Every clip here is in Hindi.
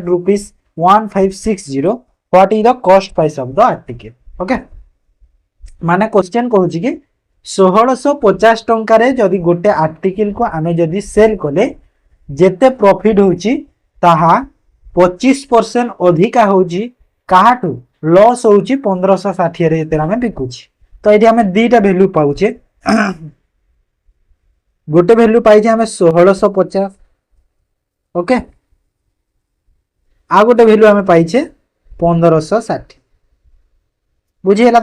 rupees 1560 what is the cost price of the article. Okay माने क्वेश्चन कहूँ कि 1650 टंकार जदि गोटे आर्टिकल को आमे जदि सेल कले जेते प्रॉफिट होची ताहा 25% अधिका होची काहाटू लॉस होची 1560 रे जेते आमे बिकुची. तो एठी आमे दीटा वैल्यू पाउचे गोटे वैल्यू पाइजे आमे 1650 ओके आ गोटे वैल्यू आमे पाइचे 1560 बुझी हैला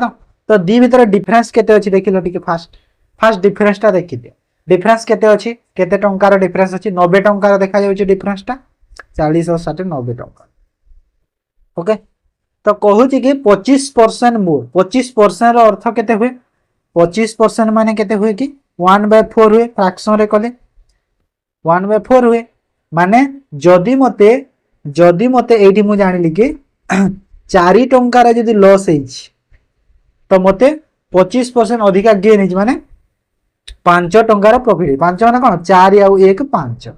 तो दी भीतर डिफरेंस केते अछि देखिलो टिके फास्ट डिफरेंस ता देखि दियो डिफरेंस केते अछि केते टंकार डिफरेंस अछि 90 टंकार देखा जाउछि डिफरेंस ता 40 और 60 90 टंका ओके तो कहूछि कि 25% मोर 25% रो अर्थ केते हुए 25% माने केते हुए कि 1/4 हुए फ्रैक्शन रे कले 1/4 हुए माने जदी मते एठी मु जानिली कि 4 टंकार जदी लॉस हेछि तो मते 25% अधिका गेन हेछि माने 5 टंकार प्रॉफिट 5 माने कोन 4 आउ 1 5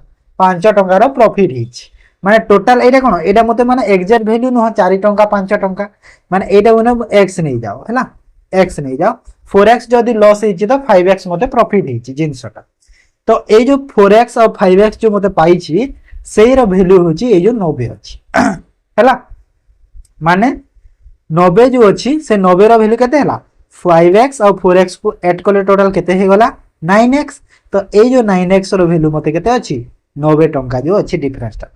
टंकार प्रॉफिट हेछि माने टोटल एटा कोन एटा मते माने एग्जैक्ट वैल्यू न 4 टंका 5 टंका माने एटा माने x नै जाओ हैला x नै जाओ 4x जदी लॉस हेछि तो 5x मते प्रॉफिट हेछि जिंसटा तो ए जो 4x और 5x जो मते पाइछि सेही रो वैल्यू होछि ए जो 90 अछि हैला माने 90 जो अछि से 90 रो वैल्यू केते हैला 5x और 4x को ऐड करले टोटल केते हे गला 9x तो ए जो 9x रो वैल्यू मते केते अछि 90 टंका जो अछि डिफरेंस ता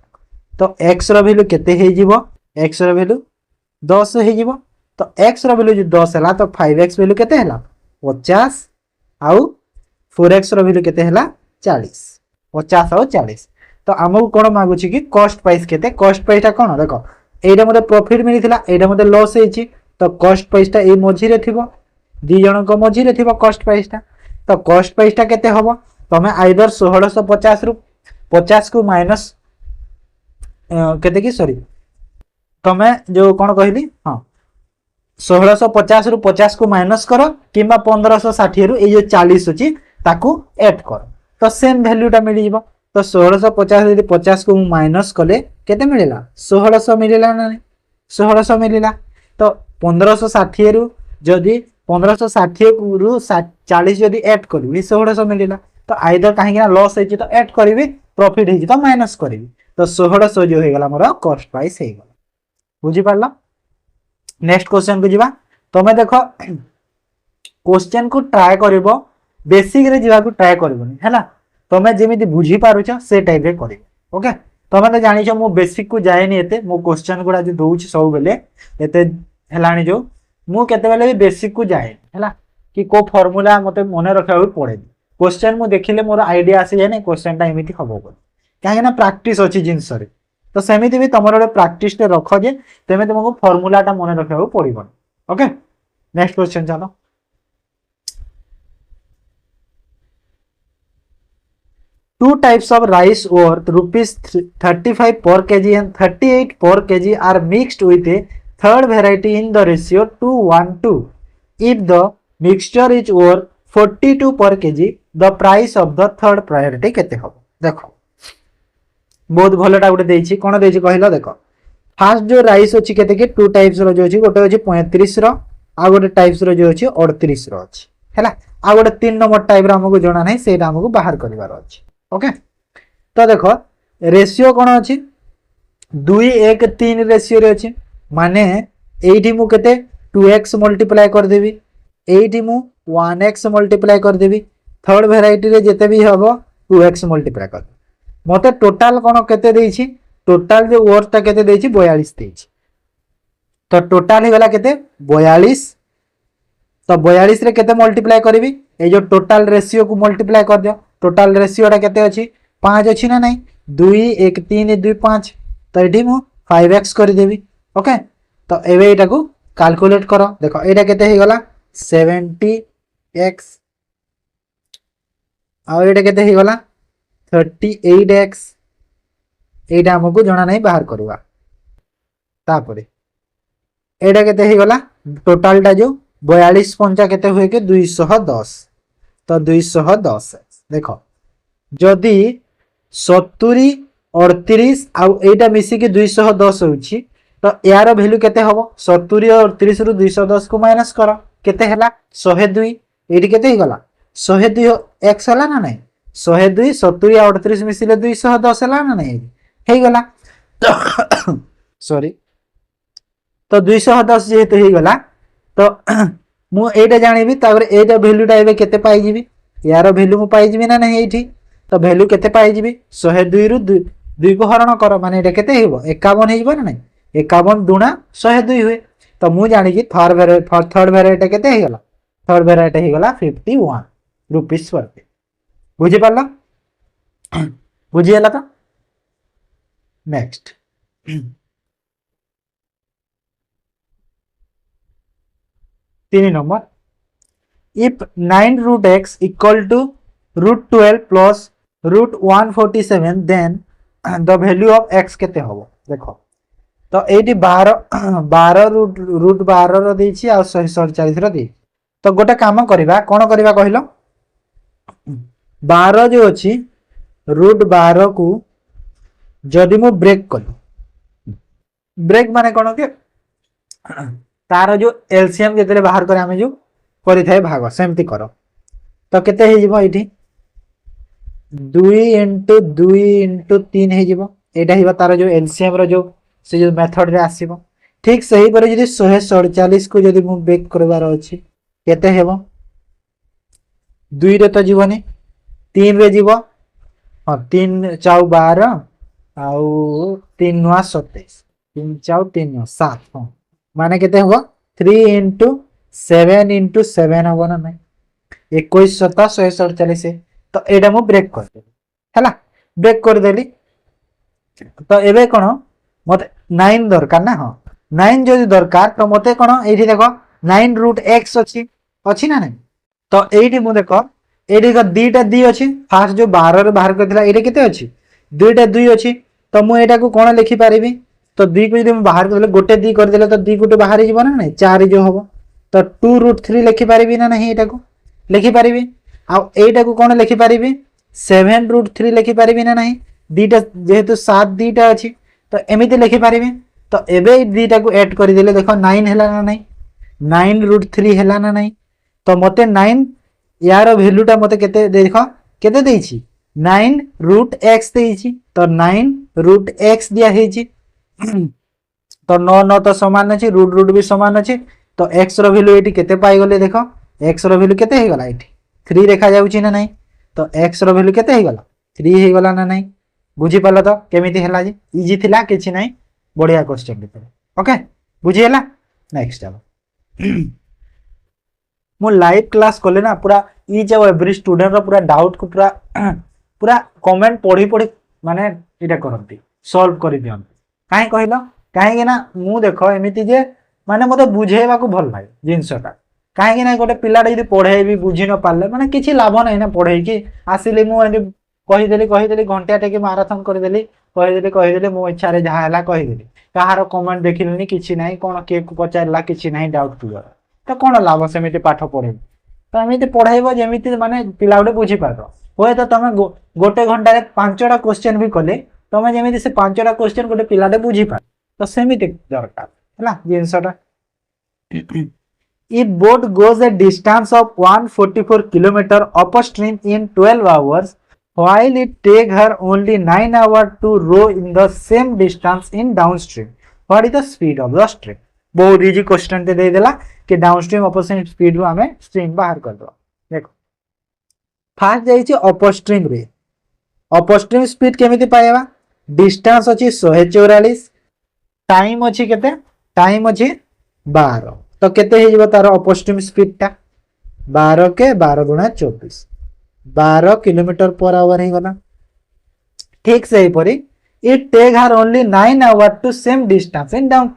तो x रो वैल्यू केते हे जिवो x रो वैल्यू 10 हे जिवो तो x रो वैल्यू जो 10 हैला तो 5x वैल्यू केते हैला 50 आउ 4x रो वैल्यू केते हैला 40 50 और 40 तो हमहु कोन मागु छी कि कॉस्ट प्राइस केते कॉस्ट प्राइस ता कोन देखो एटा मते प्रॉफिट मिलिथिला एटा मते लॉस हेछि तो कॉस्ट प्राइस ता ए मझी रे थिबो दी जण को मझी रे थिबो कॉस्ट प्राइस ता तो कॉस्ट प्राइस ता केते हबो तमे आइदर 1650 रु 50 को माइनस केते की सॉरी तमे जो कोन कहली हां 1650 रु 50 को माइनस करो किबा 1560 रु ए जो 40 अछि ताकू ऐड करो तो सेम वैल्यू ता मिली जिवो तो 1650 यदि 50 को माइनस कले केते मिलेला 1600 मिलेला ना 1600 मिलेला तो 1560 रु जदी 1560 रु 40 जदी ऐड करबी 1600 मिलेला तो आइदर काहे कि लॉस हेछि तो ऐड करबी प्रॉफिट हेछि तो माइनस करबी तो 1600 जो हे गेला मोर कॉस्ट प्राइस हे गेला बुझी पारला नेक्स्ट क्वेश्चन को जीवा तमे देखो क्वेश्चन को ट्राई करबो बेसिक रे जीवा को ट्राई करबोनी हैला तमे जेमिति बुझी पारुछ से टाइप रे करिवे ओके तमे तो जानिछ मो बेसिक को जायनी एते मो क्वेश्चन गुडा जो दोउछ सब बेले एते हेलानी जो मु केते बेले बेसिक को जाय हैला कि को फार्मूला मते मने रखाउ पड़े क्वेश्चन मु देखिले मोर आईडिया आसी जाय नै क्वेश्चन टा एमिति हबो काहे ना प्रैक्टिस अछि जिंस रे तो सेमिति भी तमरो प्रैक्टिस रे रखो जे तेमे तुमको फार्मूला टा मने रखाउ पड़िबो ओके नेक्स्ट क्वेश्चन चलो Two types of rice worth rupees 35 per kg and 38 per kg are mixed with a third variety in the ratio 2:1:2. If the mixture is worth 42 per kg, the price of the third priority केते हो देखो बहुत भलटा गुटे देछि कोन देछि कहिलो देखो फर्स्ट जो राइस अछि केते के टू टाइप्स रो जो अछि गोटे अछि 35 रो आ गोटे टाइप्स रो जो अछि 38 रो अछि हैला आ गोटे 3 नंबर टाइप रो हमको जणा नै सेटा हमको बाहर करिवार अछि ओके तो देखो रेशियो कोन अछि 2:1:3 रेशियो रे अछि माने एठी मु केते 2x मल्टीप्लाई कर देबी एठी मु 1x मल्टीप्लाई कर देबी थर्ड वेराइटी रे जेते भी हबो 2x मल्टीप्लाई कर मते टोटल कोन केते देछि टोटल जो वर्थ ता केते देछि 42 देछि तो टोटल हे गला केते 42 तो 42 रे केते मल्टीप्लाई करबी ए जो टोटल रेशियो को मल्टीप्लाई कर दियो टोटल रेशियो टा केते अछि 5 अछि ना नै 2 1 3 2 5 तो एठी मु 5x कर देबी ओके तो एबे एटा को कैलकुलेट करो देखो एटा केते हे गला 70x आ एटा केते हे गला 38x एटा हमको जणा नै बाहर करवा तापरे एटा केते हे गला टोटल टा जो 42 पंचा केते हुए के 210 तो 210 देखो जदि 70 38 आउ एटा मिसी की 210 होउची तो यार वैल्यू केते हबो 70 और 38 रु 210 को माइनस करो केते हला 102 एटी केते ही गला 102 x हला ना नहीं 102 70 और 38 मिसिले 210 हला ना नहीं हे गला सॉरी तो 210 जेहेतु हे गला तो मु एटा जानिबी तापर एटा वैल्यूटा एबे केते पाई जिबी यार वैल्यू मु पाई जिबी ना नहीं एठी तो वैल्यू केते पाई जिबी 102 रु 2 को हरण करो माने एटा केते हेबो 51 हेबो ना नहीं 51 दुना 102 हुए तो मु जानि कि थर्ड वेराइटी केते हे गला थर्ड वेराइटी हे गला 51 रुपीस पर बुझि पारला बुझि हला तो next 3 number if 9 root x equal to root 12 plus root 147 then the value of x केते हबो देखो तो एटी 12 रूट 12 रो देछि आ 147 रो दे तो गोटे काम करबा कोन करबा कहिलो 12 जो अछि रूट 12 को जदि मु ब्रेक कलु ब्रेक माने कोन के तार जो एलसीएम जेतले बाहर करे हमें जो करि थाए भाग सेमति करो तो केते हे जिवो एठी 2 * 2 * 3 हे जिवो एटा हिबा तार जो एलसीएम रो जो से जो मेथड रे आसीबो ठीक सही पर जदि 147 को जदि मु ब्रेक करबार अछि केते हेबो 2 रे तो जीवनी 3 रे जीवो हां 3 4 12 आउ 3 9 27 3 4 3 9 7 हां माने केते हबो 3 * 7 * 7 हबो ना नहीं 21 7 147 तो एटा मु ब्रेक कर देली हैला ब्रेक कर देली तो एबे कोन मते 9 दरकार ना हां 9 जदि दरकार तो मते कोन एठी देखो 9 रूट x अछि ना नहीं तो एठी मु देखो एठी का दीटा दी अछि फास्ट जो 12 रे बाहर करथिला एठी केते अछि दुईटा 2 अछि तो मु एटा को कोन लिखि पारिबी तो 2 को जदि मु बाहर कर देले गोटे 2 कर देले तो 2 गोटे बाहर जीव ना नहीं 4 जो हबो तो 2 रूट 3 लिखि पारिबी ना नहीं एटा को लिखि पारिबी आ एटा को कोन लिखि पारिबी 7 रूट 3 लिखि पारिबी ना नहीं दीटा जेहेतु 7 दीटा अछि तो एमिति लिखि पारिबी तो एबे दीटा को ऐड कर देले देखो 9 हैला ना नहीं 9 रूट 3 हैला ना नहीं तो मते 9 यार वैल्यूटा मते केते देखो केते देछि 9 रूट x देछि तो 9 रूट x दिया हेछि तो 9 9 तो समान अछि रूट रूट भी समान अछि तो x रो वैल्यू एटी केते पाई गले देखो x रो वैल्यू केते हे गला एटी 3 रेखा जाउछि ना नहीं तो x रो वैल्यू केते हे गला 3 हे गला ना नहीं बुझी पाला तो केमिति हैला जी इजी थिला किछि नहीं बढ़िया क्वेश्चन देते ओके बुझी हैला नेक्स्ट अब मो लाइव क्लास कोले ना पूरा ईच एंड एवरी स्टूडेंट रो पूरा डाउट को पूरा पूरा कमेंट पढ़ी पढ़ी माने इटा करंती सॉल्व करि दियन काहे कहिलो काहे कि ना मु देखो एमिति जे माने मते बुझेबा को भल लागे जिंसटा काहे कि ना गोटे पिलाडे यदि पढे भी बुझी न पाले माने किछि लाभ नै ना पढे कि आसिले मु एंडी कहि देली घंटा टेके मैराथन कर देली कहि देली मो इच्छा रे जहा हला कहि देली कहारो कमेंट देखिलनी किछि नाही कोन के को पचारला किछि नाही डाउट क्लियर तो कोन लाभ सेमिति पाठ पढे तो एमिति पढाइबो जेमिति माने पिलाडे बुझी पारो होय तो तमे गोटे घंटा रे 5टा क्वेश्चन भी कले तमे जेमिति से 5टा क्वेश्चन गोटे पिलाडे बुझी पार तो सेमिति दरकार हला जिंसटा if boat goes a distance of 144 km upstream in 12 hours while it take her only 9 hours to row in the same distance in downstream what is the speed of the stream बहुत इजी क्वेश्चन ते दे देला कि डाउनस्ट्रीम अपोजिट स्पीड रो हमें स्ट्रीम बाहर कर दो देखो फास्ट जाई छी अपस्ट्रीम रे अपस्ट्रीम स्पीड केमिति पाएबा डिस्टेंस अछि 144 टाइम अछि केते टाइम अछि 12 तो केते हे जिवो तार अपस्ट्रीम स्पीड ता 12 के 12 गुणा 24 12 किलोमीटर पर आवर हे गला ठीक से ही परी it take her only 9 hour to same distance in down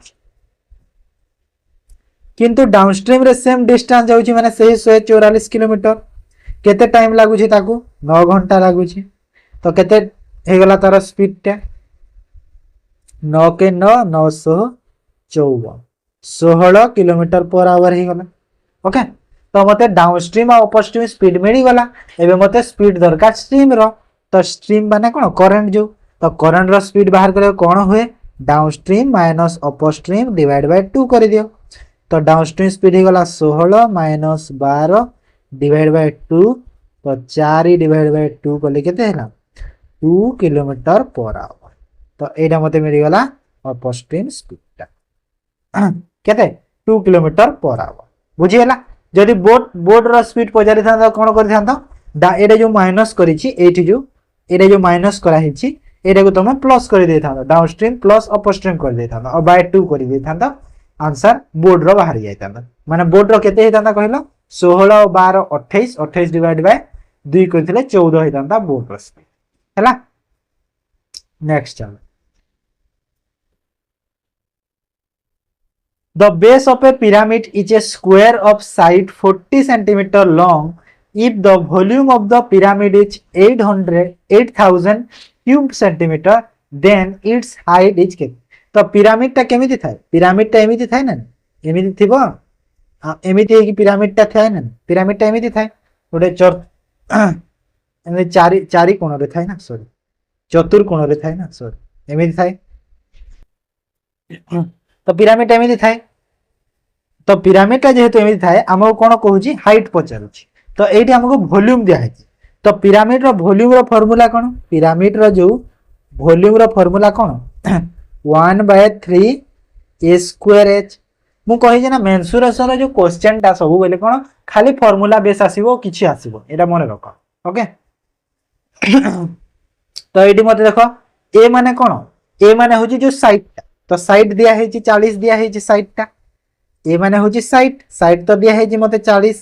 किंतु डाउनस्ट्रीम रे सेम डिस्टेंस जाउची माने सही 144 किलोमीटर केते टाइम लागु छी ताकू 9 घंटा लागु छी तो केते हे गला तार स्पीड ता 9 के 9 954 16 किलोमीटर पर आवर हे गला ओके तो मते डाउनस्ट्रीम और अपस्ट्रीम स्पीड मिली गला एबे मते स्पीड दरकार स्ट्रीम रो तो स्ट्रीम माने कोन करंट जो तो करंट रो स्पीड बाहर करियो कोन हुए downstream minus upstream divide by 2 कर दियो। तो डाउनस्ट्रीम स्पीड ही गला 16 माइनस 12 डिवाइड बाय 2 तो 4 डिवाइड बाय 2 कले केते हैला 2 किलोमीटर पर आवर। तो एटा मते मिल गला अपस्ट्रीम स्पीड केते 2 किलोमीटर पर आवर बुझी हैला। जदि बोट रो स्पीड पजारि था कोन करि था एटा जो माइनस करिछि एठी जो एटा जो माइनस करा हिछि एटा को तुम प्लस कर दे था डाउनस्ट्रीम प्लस अपस्ट्रीम कर दे था और बाय 2 कर दे था आंसर बोर्ड रो बाहर जाय था माने बोर्ड रो केते हे था कहलो 16 और 12 28 28 डिवाइड बाय 2 करथिले 14 हे था बोर्ड रो स्पीड हैला। नेक्स्ट चल The base of a pyramid is a square of side 40 centimeter long if the volume of the pyramid is 8000 cube centimeter then its height is केते। तो पिरामिड टा केमिति थाए पिरामिड टा एमिति थाए ना एमिति थिबो एमिति है कि पिरामिड टा थाए ना पिरामिड टा एमिति थाए गोटे एमिति चारि कोण रे थाए ना सॉरी चतुर कोण रे थाए ना सॉरी एमिति थाए। तो पिरामिड एमिति थाए तो पिरामिड टा जेहेतु एमिति थाए हमको कोन कहूची हाइट पचारुची। तो एठी हमको वॉल्यूम दिया है। तो पिरामिड रो वॉल्यूम रो फार्मूला कोन पिरामिड रो जो वॉल्यूम रो फार्मूला कोन 1/3 a स्क्वायर h मु कहि जे ना मेंसुरेशन रो जो क्वेश्चन टा सब बोले कोन खाली फार्मूला बेस आसीबो किछि आसीबो एटा मन रख ओके। तो एठी मते देखो a माने कोन a माने होची जो साइड टा तो साइड दिया है 40 दिया है साइड टा ए माने होची साइड साइड तो दिया है मते 40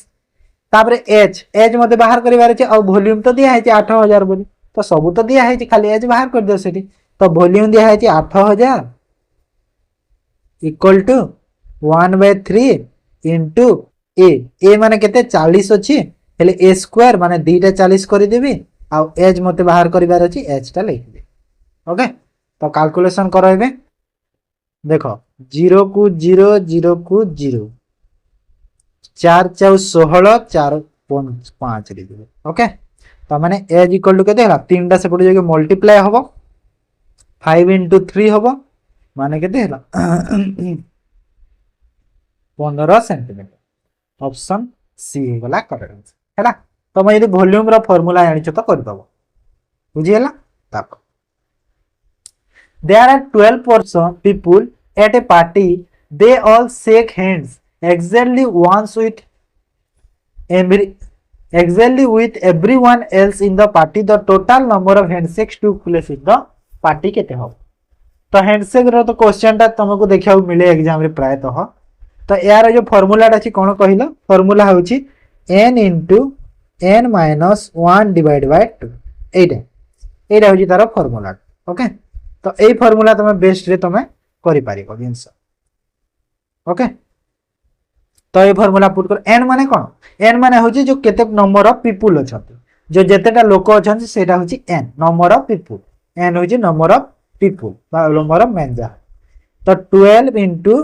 तापर एच एच मते बाहर करिवार छै और वॉल्यूम तो दिया है 8000 बोली तो सब तो दिया है खाली एच बाहर कर दियो सेठी। तो वॉल्यूम दिया है 8000 इक्वल टू 1/3 इनटू ए माने केते 40 अछि हेले ए स्क्वायर माने दीटा 40 करि देबी आ एच मते बाहर करिवार अछि एच टा लिख दे ओके। तो कैलकुलेशन करबे देखो 0 को 0 0 को 0 4 4 16 4 5 रे ओके। तो माने एज इक्वल टू केते हला तीनटा से पड़ जे मल्टीप्लाई होबो 5 into 3 होबो माने केते हला 15 सेंटीमीटर ऑप्शन सी गला करेक्ट हैला। तो मैं यदि वॉल्यूम रो फार्मूला जानि छ तो कर दबो बुझी हैला। ताको there are 12 people at a party they all shake hands exactly with everyone else in the party the total number of handshakes took place in the party केते हो। तो हैंडशेक रो तो क्वेश्चन ता तुमको देखिया मिले एग्जाम रे प्राय तो यार जो फार्मूला टा छी कोन कहिलो फार्मूला होची n into n minus 1 divided by 2 एटा होची तार फार्मूला ओके। तो ए फार्मूला तमे बेस्ट रे तमे करि पारिबो जिंस ओके। तो ए फार्मूला पुट कर n माने कोन n माने होची जो केते नंबर ऑफ पीपल अछंती जो जेतेटा लोक अछंती सेटा होची n number of people n होची नंबर ऑफ पीपल बा नंबर ऑफ मेन जा। तो 12 into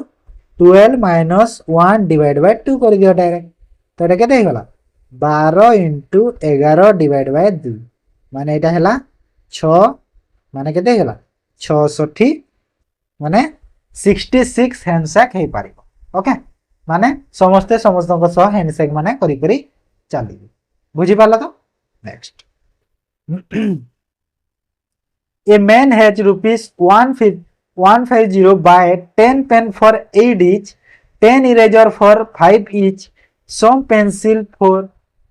12 minus 1 divided by 2 कर दियो डायरेक्ट। तो एटा केते हेगला 12 into 11 divided by 2 माने एटा हैला 6 माने केते हेगला 66 माने 66 हैंडशेक हे पारिबो ओके। माने समस्ते समस्तक सह हैंडशेक माने करी करी चली बुझी पाला। तो next a man has rupees 150 buy 10 pen for 8 each 10 eraser for 5 each some pencil for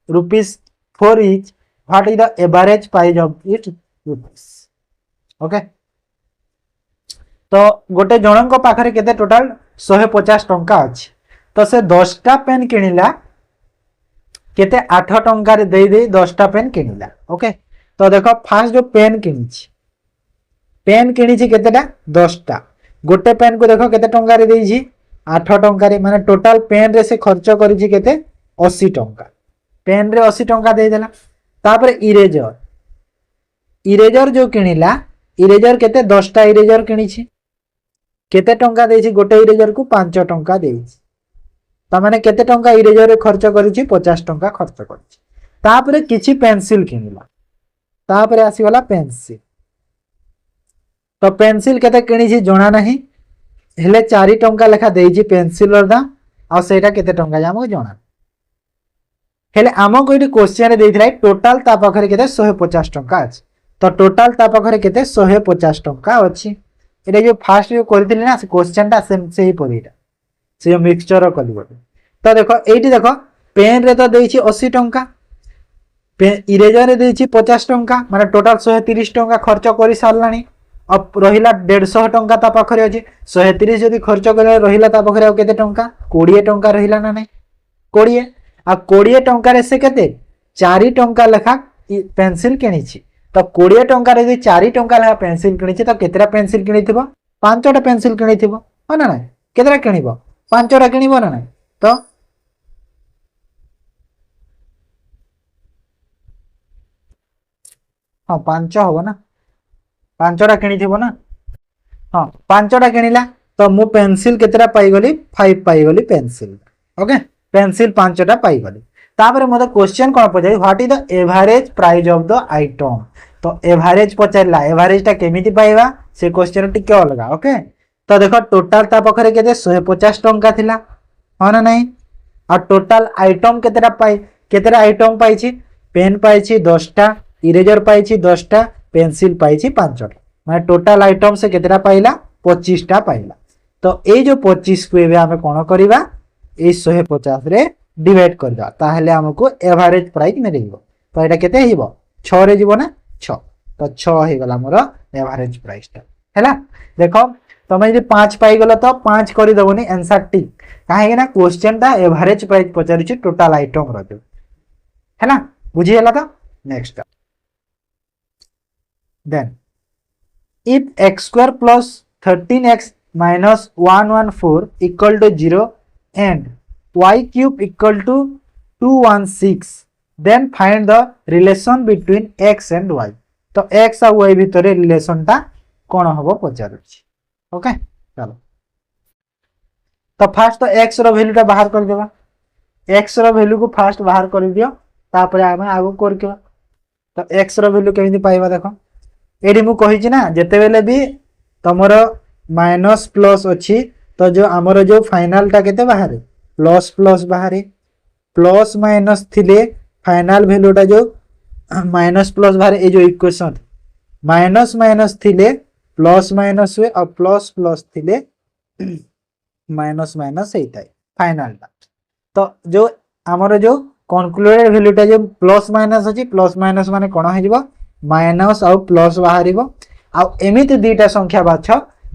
rupees 4 each what is the average price of it rupees okay. तो गोटे जनक पाखरे केते टोटल 150 टंका अछि तो से 10टा पेन किनिला केते 8 टंका रे देई देई 10टा पेन किनिला ओके। तो देखो फास्ट जो पेन किनिछि केतेटा 10टा गोटे पेन को देखो केते टंका रे देइछि 8 टंका रे माने टोटल पेन रे से खर्च करिछि केते 80 टंका पेन रे 80 टंका देई देला। तापर इरेजर जो किनिला इरेजर केते 10टा इरेजर किनिछि केते टंका देइछि गोटे इरेजर को 5 टंका देइछि त माने केते टंका इरेजर रे खर्च करिछि 50 टंका खर्च करिछि। तापर किछि पेंसिल किनिला तापर आसी वाला पेंसिल तो पेंसिल केते किणी जना नहीं हेले 4 टंका लेखा देइछि पेंसिल दाम आ सेटा केते टंका हमको जना हेले आमको ये क्वेश्चन रे देइथिला टोटल ता पाखरे केते 150 टंका अछि तो टोटल ता पाखरे केते 150 टंका अछि एटा जो फास्ट जो करथिले ना से क्वेश्चन ता से ही परीटा से जो मिक्सचर कली बोले तो देखो एठी देखो पेन रे तो देइछि 80 टंका पेन इरेजर रे देइछि 50 टंका माने टोटल 130 टंका खर्च करि सारलानी अब रहिला 150 टंका ता पाखरे अछि 130 जदी खर्च करे रहिला ता पाखरे केते टंका 20 टंका रहिला ना नै 20 आ 20 टंका से केते 4 टंका लेखा पेंसिल किणी तो 20 टंका रे 4 टंका लेखा पेंसिल किणी तो केतेरा पेंसिल किणी थिबो 5टा पेंसिल किणी थिबो हो ना नहीं केतेरा किणीबो 5टा किणीबो ना नहीं तो हाँ 5 हबो ना 5टा किणी थिबो ना हाँ 5टा किणीला तो मु पेंसिल केतेरा पाई गली 5 पाई गली पेंसिल ओके पेंसिल 5टा पाई गली तापर मते क्वेश्चन कोन पचाइ what is the average price of the item तो एवरेज पचारला एवरेज टा केमिति पाइबा से क्वेश्चन टिके अलगा ओके तो देखो टोटल ता पखरे केते 150 टंका थिला हो ना नहीं आ टोटल आइटम केतेरा पाई केतेरा आइटम पाइछि पेन पाइछि 10टा इरेजर पाइछि 10टा पेंसिल पाइछि 5टा माने टोटल आइटम से केतेरा पाइला 25टा पाइला तो ए जो 25 को एबे हमें कोन करबा ए 150 रे डिवाइड कर दा ताहले हमको एवरेज प्राइस मिलिबो तो एटा केते हिबो 6 रे जीवो ना 6 तो 6 हे गला मोर एवरेज प्राइस ता हैला देखो तमे जे 5 पाई गलो तो 5 करि दबोनी आंसर टिक काहे ना क्वेश्चन ता एवरेज प्राइस पचारि छि टोटल आइटम रो दे हैला बुझी हला तो next then if x square plus 13x minus 114 equal to 0 and y cube equal to 216 then find the relation between x and y तो x और y भितर रिलेशन ता कोन हबो पचारुछि ओके चलो तो फास्ट तो x रो वैल्यू ता बाहर कर देबा x रो वैल्यू को फास्ट बाहर कर दियो तापर हम आगो कर के तो x रो वैल्यू केमिति पाइबा देखो एडी मु कहि छि ना जते बेले भी तमरो माइनस प्लस अछि तो जो हमरो जो फाइनल ता केते बाहर प्लस प्लस बाहर प्लस माइनस थिले फाइनल वैल्यू ता जो माइनस प्लस बाहर ए जो इक्वेशन माइनस माइनस थिले प्लस माइनस हुए और प्लस प्लस थिले माइनस माइनस हेता फाइनल ता तो जो हमरो जो कंक्लूडेड वैल्यू ता जो प्लस माइनस अछि प्लस माइनस माने कोन हे जिवो माइनस और प्लस बाहर आ एमिति दुईटा संख्या बाछ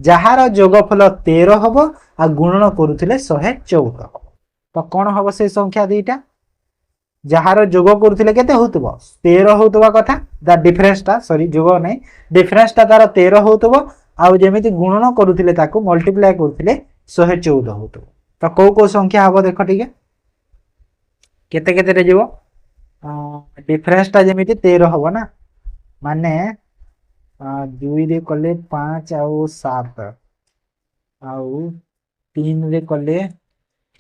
जहार जोगफल 13 हबो आ गुणन करूथिले 114 हबो तो कोन हबो से संख्या दुईटा जहार जोग करूथिले केते होतबो 13 होतबा कथा द डिफरेंस ता सॉरी जोग नै डिफरेंस ता तार 13 होतबो आ जेमिति गुणन करूथिले ताको मल्टीप्लाई करूथिले 114 होतबो तो को संख्या हबो देखो ठीक है केते केते रे जीवो डिफरेंस ता जेमिति 13 हबो ना माने 2 रे कले 5 आउ 7 आउ 3 रे कले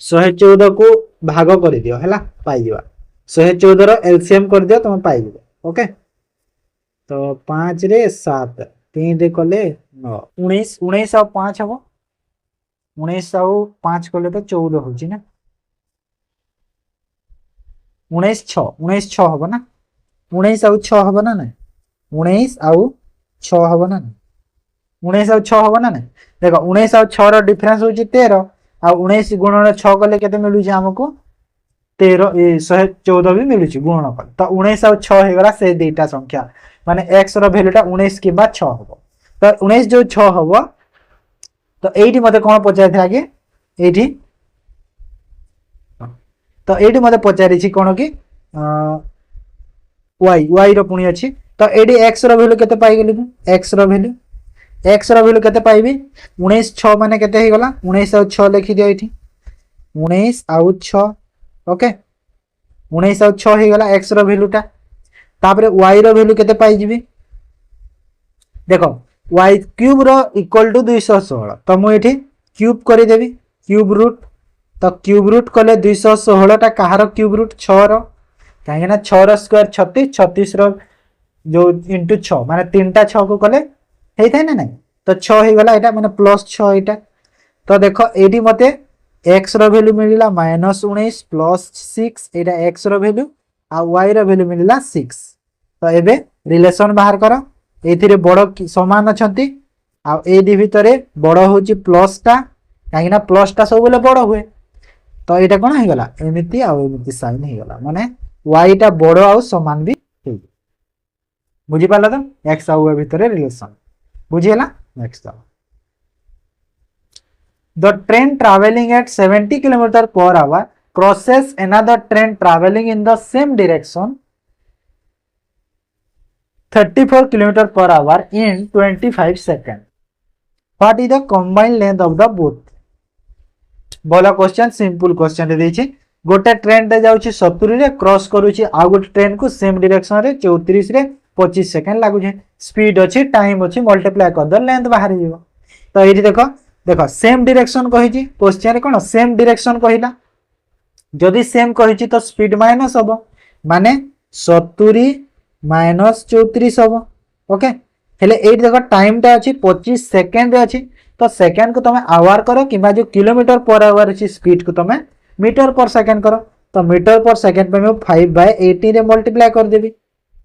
114 को भाग कर दियो हैला पाई दिबा 114 रो एलसीएम कर दियो तुम पाई दिबो ओके तो 5 रे 7 3 रे कले 9 19 19 आउ 5 हबो 19 आउ 5 कले तो 14 होची ना 19 6 हबो ना 19 आउ 6 हबो ना ना 19 आउ 6 हबो ना 19 आउ 6 हबो ना देखो 19 आउ 6 रो डिफरेंस होची 13 आ 19 गुणन 6 कले केते मिलु छी हमको 13 114 भी मिलु छी गुणन कले तो 19 आउ 6 हे गला से दुईटा संख्या माने x रो वैल्यूटा 19 किबा 6 हबो तो 19 जो 6 हबो तो एठी मते कोन पचाइ था कि एठी तो एठी मते पचारि छी कोन कि y रो पुणी अछि तो एडी x रो वैल्यू केते पाई गेली x रो वैल्यू केते पाइबी 19 6 माने केते हे गला 19 और 6 लिखि दियो एठी 19 और 6 ओके 19 और 6 हे गला x रो वैल्यूटा तापरे y रो वैल्यू केते पाई जिबी देखो y क्यूब रो इक्वल टू 216 तो मु एठी क्यूब करि देबी क्यूब रूट तो क्यूब रूट कले 216 टा कहार क्यूब रूट 6 रो काहे ना 6 रो स्क्वायर 36 36 रो जो इंटू 6 माने 3टा 6 को कले हेइ थाय ना नहीं तो 6 हो गला एटा माने प्लस 6 एटा। तो देखो एडी मते x रो वैल्यू मिलिला -19 प्लस 6 एटा x रो वैल्यू आ y रो वैल्यू मिलिला 6। तो एबे रिलेशन बाहर करो एथिरे बड़ समान अछंती आ एडी भितरे बड़ होची प्लस टा काहे ना प्लस टा सब बेले बड़ हुए। तो एटा कोन हे गला एमिति आ एमिति साइन हे गला माने y टा बड़ आ समान भी हे। बुझी पाला तो x आ y भितरे रिलेशन बुझियला। Next the train traveling at 70 km per hour crosses another train traveling in the same direction 34 km per hour in 25 seconds. What is the combined length of the both? बोला क्वेश्चन सिंपल क्वेश्चन देछि गोटे ट्रेन रे जाउछि 70 रे क्रॉस करूछि आ गोटे ट्रेन को सेम डायरेक्शन रे 34 रे 25 सेकंड लागु छै स्पीड अछि टाइम अछि मल्टीप्लाई कर द लेंथ बाहर जीवो। तो एठी देखो देखो सेम डायरेक्शन कहिछि क्वेश्चन रे कोन सेम डायरेक्शन कहिला जदि सेम कहिछि तो स्पीड माइनस हबो माने 70 माइनस 34 हबो। ओके हेले एठी देखो टाइम ता अछि 25 सेकंड रे अछि तो सेकंड को तमे आवर करो किबा जो किलोमीटर पर आवर अछि स्पीड को तमे मीटर पर सेकंड करो। तो मीटर पर सेकंड पे मैं 5/80 रे मल्टीप्लाई कर देबी।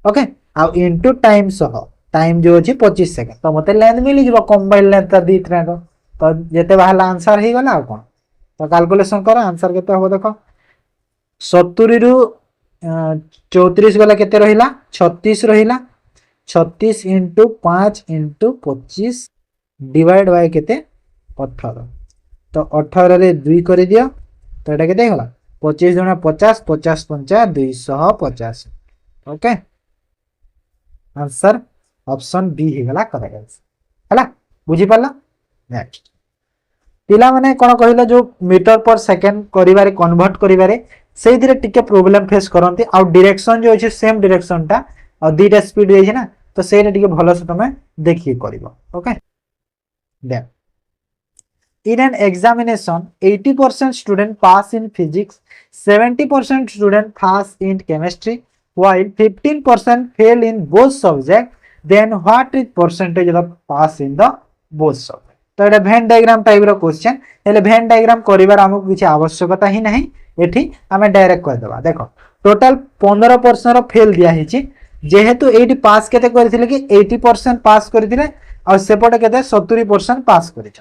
ओके आ इनटू टाइम सह टाइम जो अछि 25 सेकंड तो मते लेंथ मिली जिवो कंबाइंड लेंथ ता दी ट्रेन रो। तो जेते बाहला आंसर हे गला आ कोन तो कैलकुलेशन करो आंसर केते हो देखो 70 रु 34 गला केते रहिला 36 रहिला 36 * 5 * 25 डिवाइड बाय केते 18 तो 18 रे 2 कर दियो तो एटा केते होला 25 गुणा 50 50 5 250। ओके आंसर ऑप्शन बी हे गला करेक्ट आंसर हला बुझी पाला। नेक्स्ट पिला माने कोन कहिला जो मीटर पर सेकंड करिवारे कन्वर्ट करिवारे सेहि धीरे टिके प्रॉब्लम फेस करंती आ डायरेक्शन जो अछि सेम डायरेक्शन टा आ दीटा स्पीड देछि ना तो सेटा टिके भलो से तमे देखि करबो। Okay then in an examination 80% student pass in physics 70% student pass in chemistry while 15% fail in both subject then what is percentage of pass in the both subject। तो एटा वेन डायग्राम टाइप रो क्वेश्चन हेले वेन डायग्राम करिवार हमकु किछि आवश्यकता ही नहीं एठी हमें डायरेक्ट कर देबा। देखो टोटल 15% रो फेल दिया हिछि जेहेतु एठी पास केते करथिले कि 80% पास करथिले और सेपटे केते 70% पास करिछ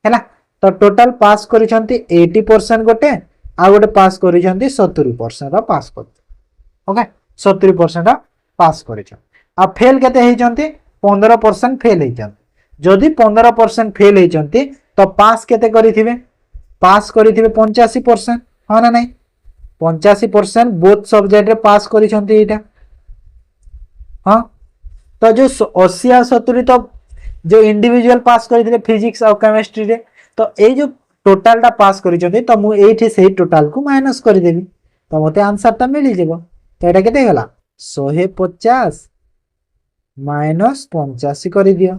हैला। तो टोटल पास करिसंती 80% गोटे आ गोटे पास करिसंती 70% रो पास कर। ओके 70% पास करिछ आ फेल केते हेचंती 15% फेल हेचंती जदि 15% फेल हेचंती तो पास केते करिथिबे पास करिथिबे 85% हां ना नहीं 85% बोथ सब्जेक्ट रे पास करिसंती एटा। हां तो जो 80 आ 70 तो जो इंडिविजुअल पास करथिले फिजिक्स और केमिस्ट्री रे तो ए जो टोटल टा पास करिसंती तो मु एठी सेही टोटल को माइनस कर देबी तो मते आंसर ता मिली जेबो। तो एटा केते गला 150 माइनस 85 कर दियो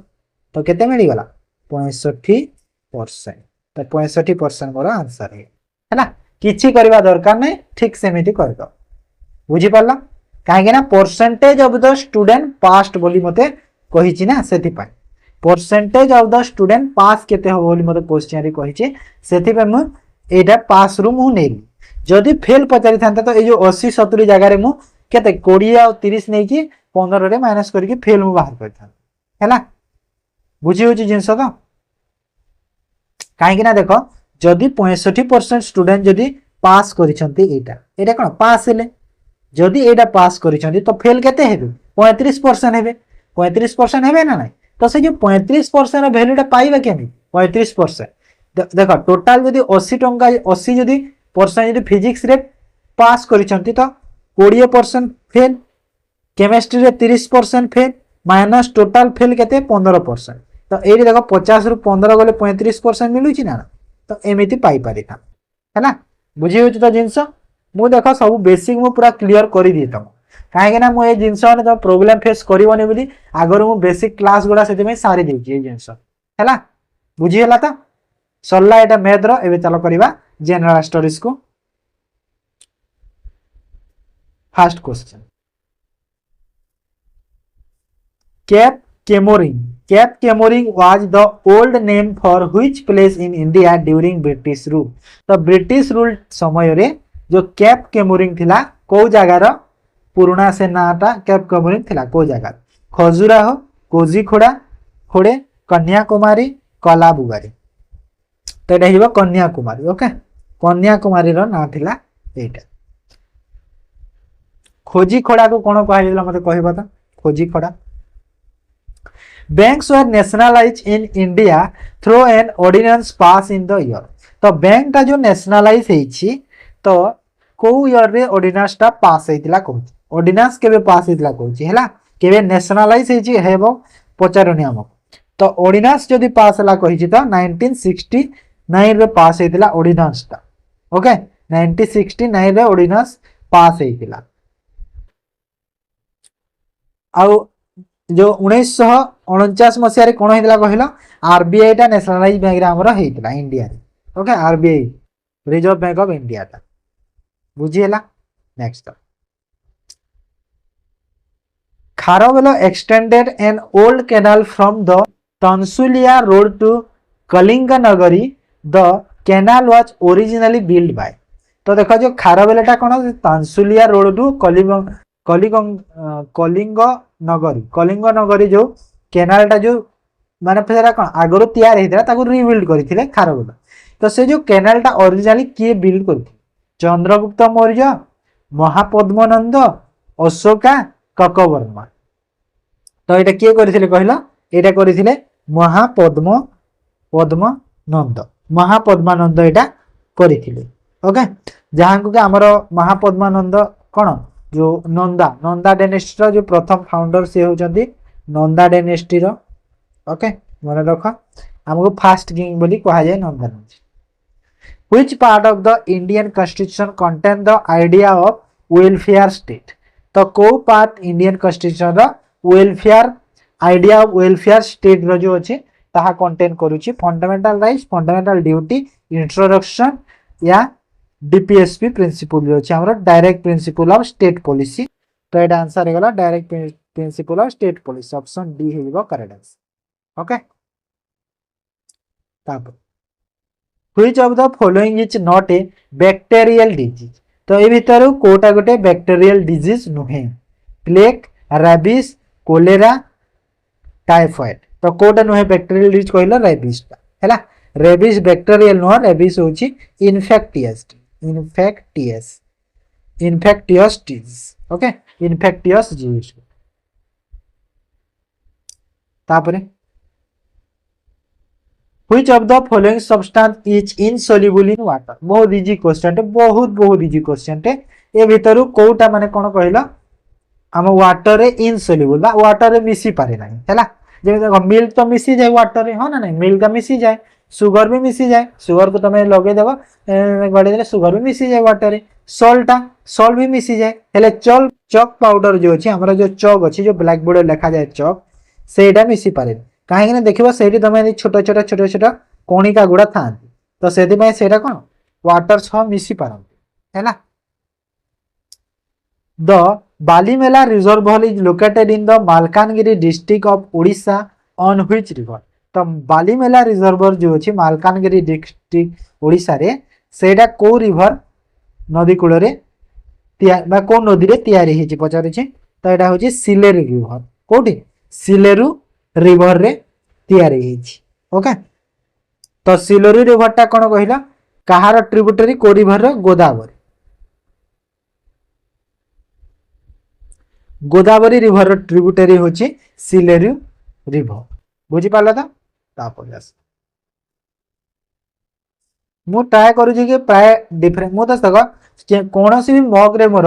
तो केते मिली गला 65%। तो 65% मोर आंसर है ना किछि करबा दरकार नै ठीक सेमिति कर दो बुझी पाला काहे ना percentage of the student passed बोली मते कहिछि ना सेति पाई percentage of the student pass केते हो बोली मते क्वेश्चन रे कहिछि सेति पे मु एटा पास रू मु नेली जदि फेल पचारि थांता तो ए जो 80 70 जगह रे मु केते 20 और 30 नै कि 15 रे माइनस करके फेल मु बाहर कर था हैला बुझी होची जिंस तो काहे ना देखो जदि 65% स्टूडेंट जदि पास करिसंती एटा एटा कोन पास हेले जदि एटा पास करिसंती तो फेल केते हेबे 35% हेबे 35% हेबे ना नहीं तो से जो 35% रो वैल्यूटा पाइबा केनी 35% देखो टोटल जदि 80 टंका 80 जदि परसेंट जदि फिजिक्स रे पास करिसंती तो 20% फेल केमिस्ट्री रे 30% फेल माइनस टोटल फेल केते 15% तो एडी देखो 50 रु 15 गले 35% मिलु छी ना तो एमिति पाई पारि था हैना बुझी होची तो जिंस मु देखो सब बेसिक मु पूरा क्लियर करि दितम काहे ना मु ए जिंस ने तो प्रॉब्लम फेस करिवनी बोली आगर मु बेसिक क्लास गुडा सेते में सारी देछि ए जिंस हैला बुझी हला त सल्ला एटा मैथ रो एबे चलो करिवा जनरल स्टडीज को। First question Cape Comorin Cape Comorin was the old name for which place in India during British rule. तो ब्रिटिश रूल समय रे जो कैप केमोरिंग थिला को जगार पुराना से नाटा कैप केमोरिंग थिला को जगार खजुराहो कोजिखोड़ा खोड़े कन्याकुमारी कलाबुगारी। तो ये कन्याकुमारी। ओके कन्याकुमारी ना थिला एटा। खोजिखोड़ा को कौन कह मत कह तो खोजिखोड़ा। Banks were nationalise in India through an ordinance pass in the year. तो बैंक टा जो नेशनलाइज होईची तो को ईयर रे ऑर्डिनेंस टा पास हेतिला कहू। ऑर्डिनेंस केबे पास हेतिला कहू हैला केबे नेशनलाइज होईची हेबो पचारनी हमको। तो ऑर्डिनेंस जदी पास हला कहिची तो 1969 रे पास हेतिला ऑर्डिनेंस टा। ओके 1969 रे ऑर्डिनेंस पास हेतिला। आउ जो 1949 मसीह कौन होता कहल आरबीआई टा नेशनलाइज बैंक आमर होता इंडिया रे। Okay RBI Reserve Bank of India टा बुझीला। Next Kharavela extended an old canal from the Tansuliya road to Kalinganagari. The canal was originally build by. तो देखो जो खारवेल टा कौन तंसुलिया रोड टू कलिंग नगरी जो केनाल टा जो माने कौन आगरो तैयार होता ताको रिबिल्ड करथिले खारवेल। तो से जो केनाल टा ओरिजिनली किए बिल्ड करथि चंद्रगुप्त मौर्य महापद्मनंद अशोका ककवर्मा। तो एटा किए करथिले कहलो एटा करथिले महापद्मानंद एटा करथिले। ओके जहां को हमर महापद्मानंद कौन जो नंदा डायनेस्टी जो प्रथम फाउंडर से होचंदी नंदा डायनेस्टी रो। ओके मन रख हमको फास्ट किंग बोली कहा जाए Nanda. Which part of the Indian constitution contain the idea of welfare state. तो को पार्ट इंडियन कॉन्स्टिट्यूशन रो welfare idea of welfare state रो जो अछि ताहा कंटेन करूची fundamental rights fundamental duty introduction या डीपीएसपी प्रिंसिपल जो अछि हमर direct principle of state policy. तो एटा आंसर हेगला direct principle of state policy option D हेगो करेक्ट आंसर। ओके तापर which of the following is not a bacterial disease. तो ए भीतर कोटा गोटे बैक्टीरियल डिजीज नुहे प्लेग रेबिस कोलेरा टाइफॉइड। तो कोटा नुहे बैक्टीरियल डिजीज कहला रेबिस टा हैला रेबिस बैक्टीरियल नुह रेबिस होची infectious disease. Okay infectious disease. तापरे which of the following substance is insoluble in water. बहुत इजी क्वेश्चन टे बहुत इजी क्वेश्चन टे। ए भीतर कोटा माने कोन कहला हम वाटर रे इनसॉल्युबल बा वाटर रे मिसी पारे नाही हैला जे देखो मिल्क तो मिसी जाए वाटर रे हो ना नहीं मिल्क का मिसी जाए सुगर भी मिसी जाए सुगर को तमे लगे देबो गड़े देले सुगर भी मिसी जाए वाटर रे सॉल्ट भी मिसी जाए हेले चॉक पाउडर जो अछि हमरा जो चॉक अछि जो ब्लैक बोर्ड लिखा जाए चॉक सेटा मिसी पारे काहे ने देखिबो सेठी तमे छोट कोणिका गुडा थान तो सेति में सेटा कोन वाटर छ मिसी पारन हैला। The Balimela reservoir is located in the Malkangiri district of Odisha on which river। तो बालीमेला रिजर्voir जो अछि मालकानगिरी डिस्ट्रिक्ट ओडिसा रे सेटा को रिवर नदी कूल रे बा को नदी रे तयारी हिची पचारे छी। तो एटा होची सिलेरू रिवर कोठी सिलेरू रिवर रे तयारी हिची। ओके तो सिलेरू रिवर टा कोन कहिला कहार ट्रिब्यूटरी को रिवर रे गोदावरी रिवर ट्रिब्यूटरी होची सिलेरू रिवर बुझी पाला था। तापर मु ट्राई करूची कि प्राय डिफरेंट मु तो देखो कौन सी भी मॉक रे मोर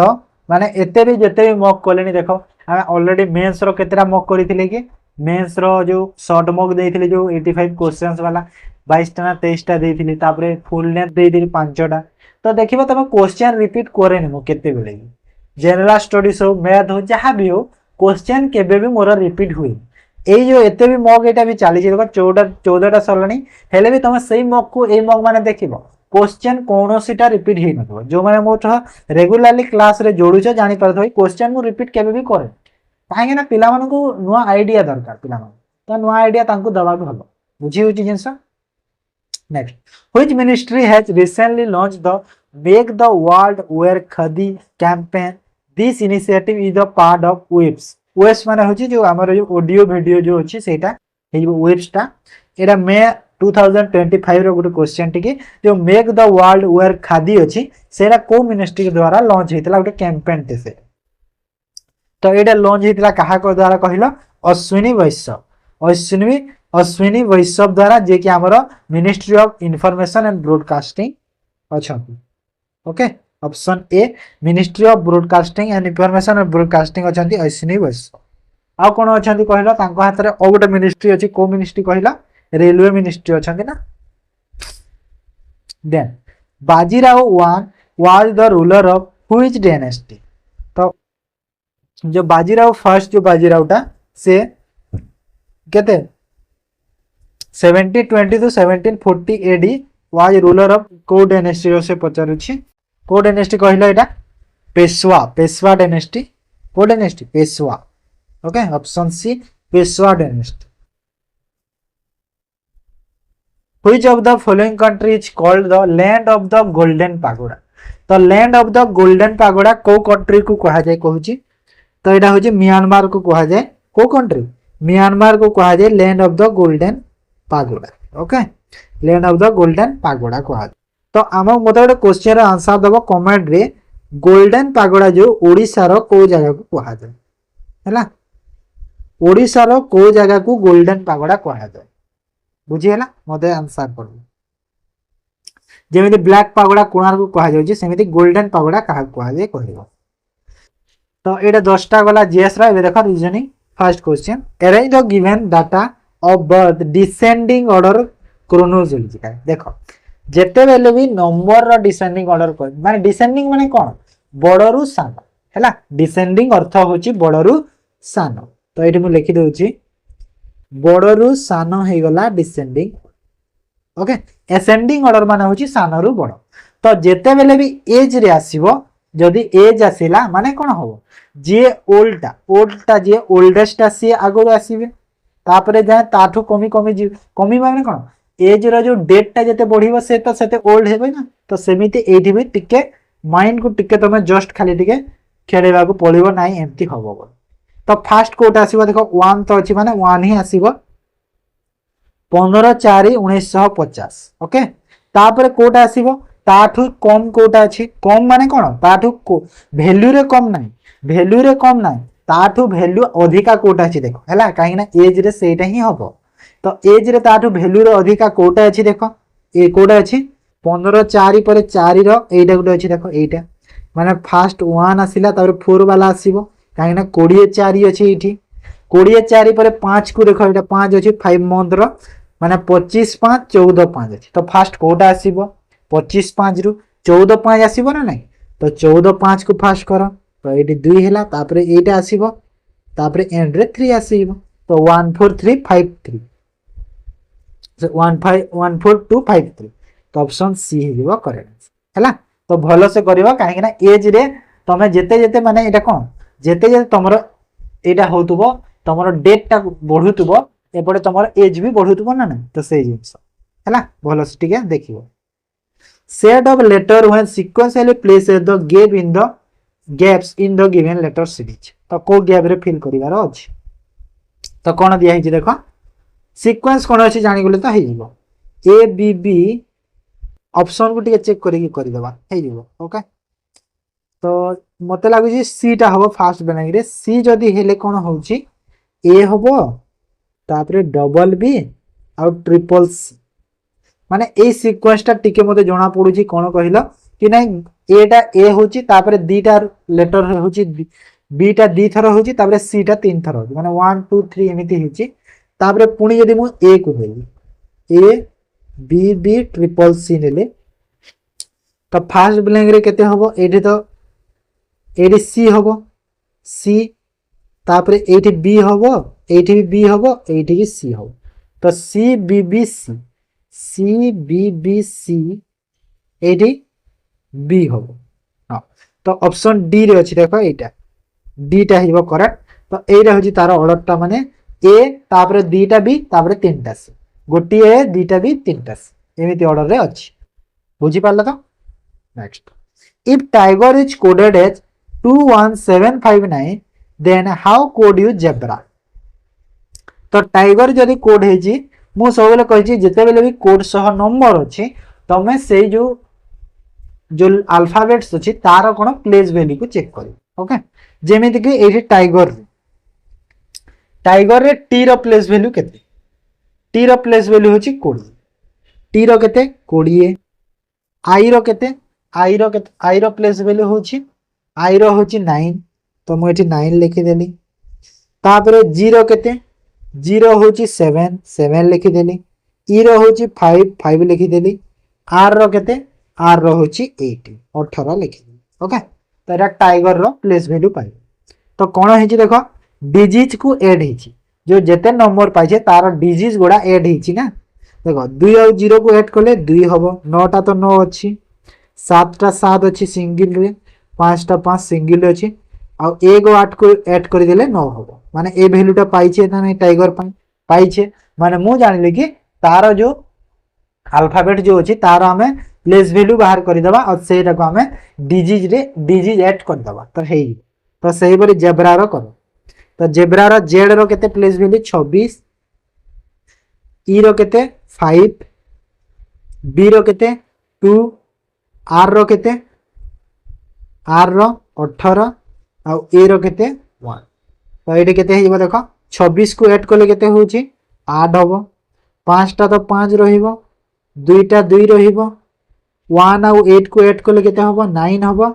माने एते भी जते भी मॉक कलेनी देखो आमे ऑलरेडी मेंस रो केतेरा मॉक करिथिले कि मेंस रो जो शॉर्ट मॉक देइथिले जो 85 क्वेश्चंस वाला 22 टा 23 टा देइथिले तापरे फुल लेंथ देइथिले 5 टा। तो देखिबो तमे क्वेश्चन रिपीट करेनी मु केते बेले जनरल स्टडीज हो मैथ हो जहाँ भी हो क्वेश्चन केबे भी मोर रिपीट हुई এই जो एते भी मॉक एटा भी चली देखो 14 सरलानी हेले भी तुम सही मॉक को ए मॉक माने देखिबो क्वेश्चन कोनोसीटा रिपीट हे नथबो जो माने मोठ रेगुलरली क्लास रे जोडुछ जानि परथो क्वेश्चन मु रिपीट केबे भी करे काहे ना पिला मानको नुवा आईडिया दरकार पिला तो नुआ आइडिया तांको दबा भी भलो बुझी होची जिंस next which ministry has recently launch the make the world wear khadi campaign this initiative is the part of WAVES WAVES माने होची जो हमर जो ऑडियो वीडियो जो होची सेटा हे वेब्स टा एटा मे 2025 रो गुटे क्वेश्चन टिके जो make the world wear khadi अछि सेटा को मिनिस्ट्री द्वारा लॉन्च हेतला गुटे कैंपेन ते से तो एटा लॉन्च हेतला कहा को द्वारा कहिलो अश्विनी वैश्य अश्विनी वैश्य द्वारा जे कि हमर ministry of information and broadcasting अच्छा okay option A ministry of broadcasting and information and broadcasting अछंती अश्विनी वैश्य आ कोन अछंती कहिलो तांको हाथ रे ओ गुटे मिनिस्ट्री अछि को मिनिस्ट्री कहिला रेलवे मिनिस्ट्री अछंती ना then Bajirao one was the ruler of which dynasty तो जो बाजीराव फर्स्ट जो बाजीराव टा से केते 1720 to 1740 AD was ruler of को डायनेस्टी से पचारु छी को डायनेस्टी कहिला एटा पेशवा डायनेस्टी को dynasty Peshwa okay option C Peshwa dynasty Which of the following country is called the land of the golden pagoda तो land of the golden pagoda को कंट्री को कहा जाय कहूची तो एटा होची म्यांमार को कहा जाय को कंट्री म्यांमार को कहा जाय land of the golden pagoda okay land of the golden pagoda कहा तो आम मत गोटे क्वेश्चन आंसर दबो कमेंट रे गोल्डन पागोडा जो ओडिसा रो को जगह को कहा जाय हैला ओडिसा रो को जगह को गोल्डन पागोडा कहा जाय बुझीला मते आंसर कर जेमिति ब्लैक पागोडा कोणार को कहा जाय सेमिति गोल्डन पागोडा कहा कहा जाय कहबो तो एटा 10टा गला जीएस रा एबे देखो reasoning first question arrange the given data of birth descending order chronological देखो जेते बेले भी नंबर रो डिसेंडिंग ऑर्डर कर माने डिसेंडिंग माने कोन बडरू सान हैला डिसेंडिंग अर्थ होची बडरू सान तो एठी मु लिखि दोची बडरू सान हे गला डिसेंडिंग ओके एसेंडिंग ऑर्डर माने होची सान रु बड तो जेते बेले भी एज रे आसीबो जदी एज आसीला माने कोन हो जे ओल्डटा जे ओल्डेस्ट सी आगो आसीबे तापरे जाय ताठो कमी कमी माने कोन एज रो जो डेट टा जते बढ़िबो से तो सेते ओल्ड हेबे ना तो सेमिति एठी भी टिके माइंड को टिके तमे जस्ट खाली टिके खेलेबा को पड़िबो नाही एम्ति होबो तो फास्ट कोट आसीबो देखो 1 तो अछि माने 1 ही आसीबो 15/4/1950 ओके तापरे कोट आसीबो ताठू कम कोटा अछि कम माने कोन ताठू वैल्यू रे कम नाही ताठू वैल्यू अधिका कोटा अछि देखो हैला काहे ना एज रे सेटा ही हबो तो एज रे ताठू वैल्यू रे अधिका कोटा अछि देखो ए कोटा अछि 15/4 पर 4 रो एटा गुटे अछि देखो एटा माने फास्ट 1 आसीला तापर 4 वाला आसीबो काहे ना 24 अछि एठी 24 पर 5 को देखो एटा 5 अछि 5 मंथ रो माने 25/5 14/5 अछि तो फास्ट कोटा आसीबो 25/5 रु 14/5 आसीबो ना नहीं तो 14/5 को फास्ट करो तो एटी 2 हैला तापरे एटा आसीबो तापरे एंड रे 3 आसीबो तो 14353 so 14253 तो ऑप्शन सी हेबो करेक्ट हैला तो भलो से करिवो काहे ना एज रे तमे जेते माने एटा कोन जेते तमरो एटा होतुबो तमरो डेट टा बढ़ुतुबो एपडे तमरो एज भी बढ़ुतुबो ना नहीं तो सेही जिंस हैला भलो से ठीक है देखिवो set of letter when sequentially placed the gap in the gaps in the given letter series तो को गैप रे फिल करिवार अछि तो कोन दिया हिची देखो सीक्वेंस कोन अछि जानि गले तो हे जिवो ए बी बी ऑप्शन को टिके चेक करि देबा हे जिवो ओके तो मते लागु जी सी टा हबो फास्ट बनाई रे सी जदी हेले कोन होउची ए हबो तापरे डबल बी और ट्रिपल सी माने ए सीक्वेंस टा टिके मते जणा पडुची कोन कहिलो कि नाही एटा ए होची तापरे दीटा लेटर होची बी टा दी थरो होची तापरे सी टा तीन थरो होची माने 1 2 3 एमिति होची तापरे पुनी यदि मु ए को लेली A B B triple C नेले तो फास्ट ब्लैंक रे केते होबो एठी तो एठी सी होबो सी तापरे एठी बी होबो एठी भी बी होबो एठी भी सी होबो तो C B B C C B B C A D B होबो हां तो ऑप्शन डी रे अछि देखो एटा डी टा हिबो करेक्ट तो एटा होची तार ऑर्डर टा माने ए तापर दीटा बी तापर तीनटा सी गोटी ए दीटा बी तीनटा सी एमिति ऑर्डर रे अछि बुझी पारला तो next if tiger is coded as 21759 then how code you zebra तो टाइगर जदि कोड है मु सब बेले कहि जेते बेले भी कोड सह नंबर अछि तमे से जो अल्फाबेट्स अछि तार कोन प्लेस वैल्यू को चेक करी ओके जेमिति कि एठी टाइगर रे टी रो प्लेस वैल्यू केते टी रो प्लेस वैल्यू होची 20 टी रो केते 20 आई रो केते आई रो प्लेस वैल्यू होची आई रो होची 9 तो मु एठी 9 लिखि देली तापर जीरो केते जीरो होची 7 लिखि देली ई रो होची 5 लिखि देली आर रो केते आर रो होची 18 लिखि देली ओके तो एटा टाइगर रो प्लेस वैल्यू पाइ तो कोन हेची देखो डिजिट को ऐड हेची जो जेते नंबर पाइछे तार डिजिट गुडा ऐड हेची ना देखो 2 और 0 को ऐड करले 2 हबो 9 टा तो 9 अछि 7 टा 7 अछि सिंगल रे 5 टा 5 सिंगल अछि आ 1 और 8 को ऐड कर देले 9 हबो माने ए वैल्यूटा पाइछे ना नहीं टाइगर पाइछे माने मु जानिले कि तार जो अल्फाबेट जो अछि तार हमें प्लेस वैल्यू बाहर कर देबा और सेटा को हमें डिजिट ऐड कर देबा तो हेई तो सही बरी जेब्रा रो करो तो जेब्रा रो जेड रो केते प्लेस वैल्यू 26 ई रो केते 5 बी रो केते 2 आर रो केते आर रो 18 आ ए रो केते 1 तो एठी केते हेइबो देखो 26 को ऐड करले केते होची 8 हबो 5 टा तो 5 रहिबो 2 टा 2 रहिबो 1 और 8 को ऐड करले केते हबो 9 हबो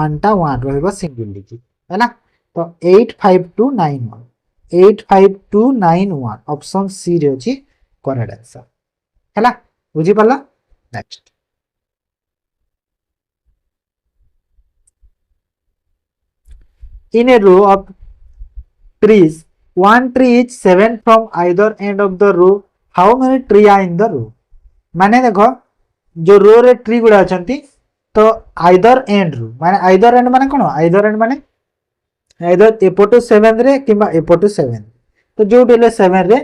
1 टा 1 रहिबो सिंगल डिजिट है ना तो 85291 85291 ऑप्शन सी रे अछि करेक्ट आंसर हैला बुझी पल्ला next in a row of trees one tree is 7 from either end of the row how many tree are in the row माने देखो जो रो रे ट्री गुडा अछंती तो आइदर एंड रो माने आइदर एंड माने कोन आइदर एंड माने आइदर एपोटो 7 रे किबा एपोटो 7 तो जो डेले 7 रे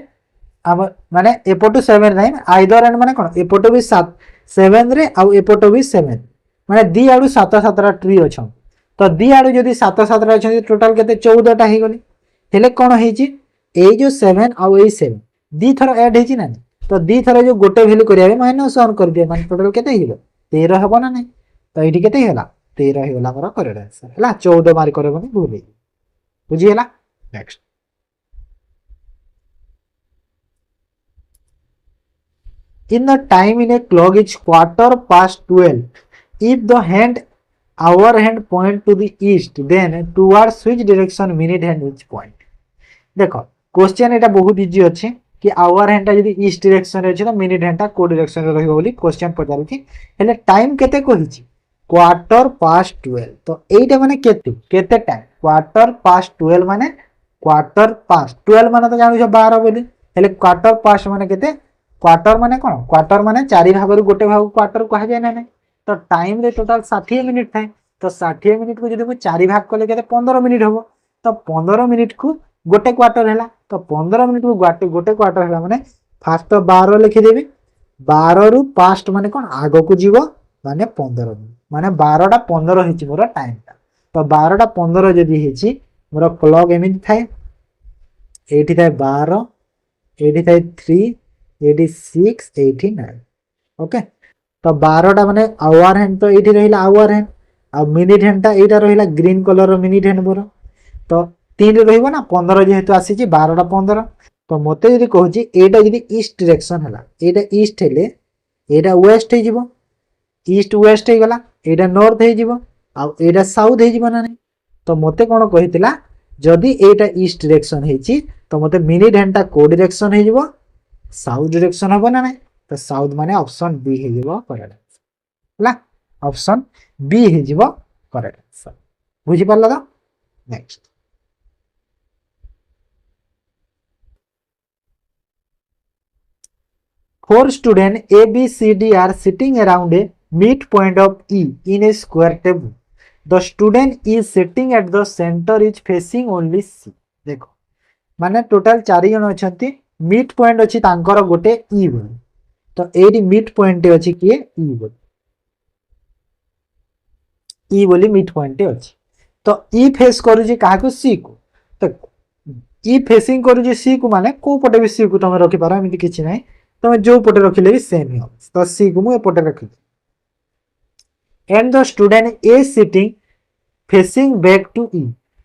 हम माने एपोटो 7 नहीं आइदर एंड माने कोन एपोटो भी 7 7 रे आ एपोटो भी 7 माने दी आडू 7 7 ट्री अछन तो दी आडू जदी 7 7 अछन टोटल केते 14 टा हे गली हेले कोन हेची ए जो 7 आ ए 7 दी थरो ऐड हेची ना तो दी थरो जो गोटे वैल्यू करिया माइनस 1 कर दिया माने टोटल केते हिलो 13 हबो ना नहीं तो एठी केते होला 13 हिला हमर करेक्ट आंसर हला 14 मार्क करबनी भूल हे बुझी हला next in the time in a clock is 12:15 if the hand hour hand point to the east then towards which direction minute hand is point देखो क्वेश्चन एटा बहुत इजी अछि कि आवर हैंड जदी ईस्ट डायरेक्शन रे अछि तो मिनिट हैंड को डायरेक्शन रे रहइबो बोली क्वेश्चन पचारछि हेले टाइम केते कहिछि 12:15 तो एटा माने केते टाइम 12:15 माने 12:15 माने तो जानु छ 12 बोली हेले 12:15 माने केते क्वार्टर माने कोन क्वार्टर माने 4 भाग रु गोटे भाग क्वार्टर कहा जाय ना तो टाइम रे टोटल 60 मिनिट थाए तो 60 मिनिट को जदी मु 4 भाग कले केते 15 मिनिट होबो तो 15 मिनिट को गोटे क्वार्टर हैला तो 15 मिनिट को गोटे क्वार्टर हैला माने फास्ट 12 लिखि देबी 12 रु पास्ट माने कोन आगो को जीवो माने 15 माने 12 टा 15 हिची मोर टाइम ता तो 12 टा 15 जदी हिची मोर क्लॉक एमिति थाए एठी थाए 12 एठी थाए 3 86 89 ओके तो 12 टा माने आवर हैंड तो एठी रहिला आवर हैंड आ मिनिट हैंड ता एटा रहिला ग्रीन कलर रो मिनिट हैंड मोर तो 3 रहइबो ना 15 जेहेतु आसी छी 12 टा 15 तो मते जदी कहूची एटा जदी ईस्ट डायरेक्शन हला एटा ईस्ट हेले एटा वेस्ट हे जिवो ईस्ट वेस्ट हे गला एटा नॉर्थ हे जिवो आ एटा साउथ हे जिवो ना नहीं तो मते कोन कहितला जदी एटा ईस्ट डायरेक्शन हेची तो मते मिनिट हैंड ता को डायरेक्शन हे जिवो साउथ डायरेक्शन हबो ना नहीं तो साउथ माने ऑप्शन बी हे जिवो करेक्ट हला ऑप्शन बी हे जिवो करेक्ट आंसर बुझी पारला तो next four students A, B, C, D are sitting around a midpoint of E in a square table. The student is sitting at the center is facing only C. देखो माने टोटल 4 जन अछंती मिड पॉइंट अछि तांकर गोटे ई बोली तो एडी मिड पॉइंट अछि किए ई बोली मिड पॉइंट अछि तो ई फेस करूची काहाकू सी को तो ई फेसिंग करूची सी को माने को पटे भी सी को तुम रखि पारो एमिति किछि नै तुम जो पटे रखिले भी सेम ही हो तो सी को मु पटे रखि and the student is sitting facing back to E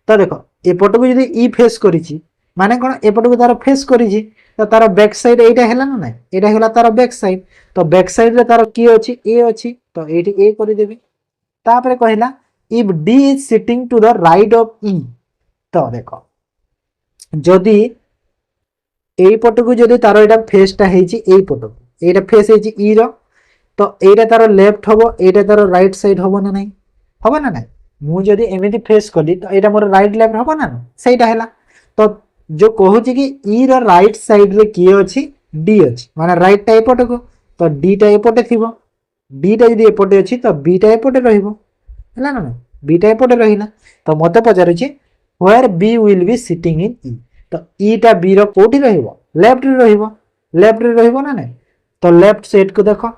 तो देखो एपट को यदि ई फेस करिछि माने कोन एपट को तार फेस करिछि तो तार बैक साइड एटा हैला ना नै एटा हैला तार बैक साइड तो बैक साइड रे तार की अछि ए अछि तो एटी ए करि देबी तापरे कहला if D is sitting to the right of E तो देखो जदि एई पट को जदि तार एटा फेसटा हेछि एई पट को एटा फेस हेछि ई रो तो एटा तार लेफ्ट हबो एटा तार राइट साइड हबो ना नै हबो ना नै मु जदि एमिति फेस कली तो एटा मोर राइट लेफ्ट हबो ना सेटा हैला तो जो कहूछि कि ई रो राइट साइड रे की अछि डी अछि माने राइट टाइप पट को तो डी टा एपटे थिबो डी टा यदि एपटे अछि तो बी टा एपटे रहिबो हैला ना बी टा एपटे रहिला तो मते पचारुछि where B will be sitting in E तो ई टा बी रो कोठी रहिबो लेफ्ट रे रहिबो ना नै तो लेफ्ट साइड को देखो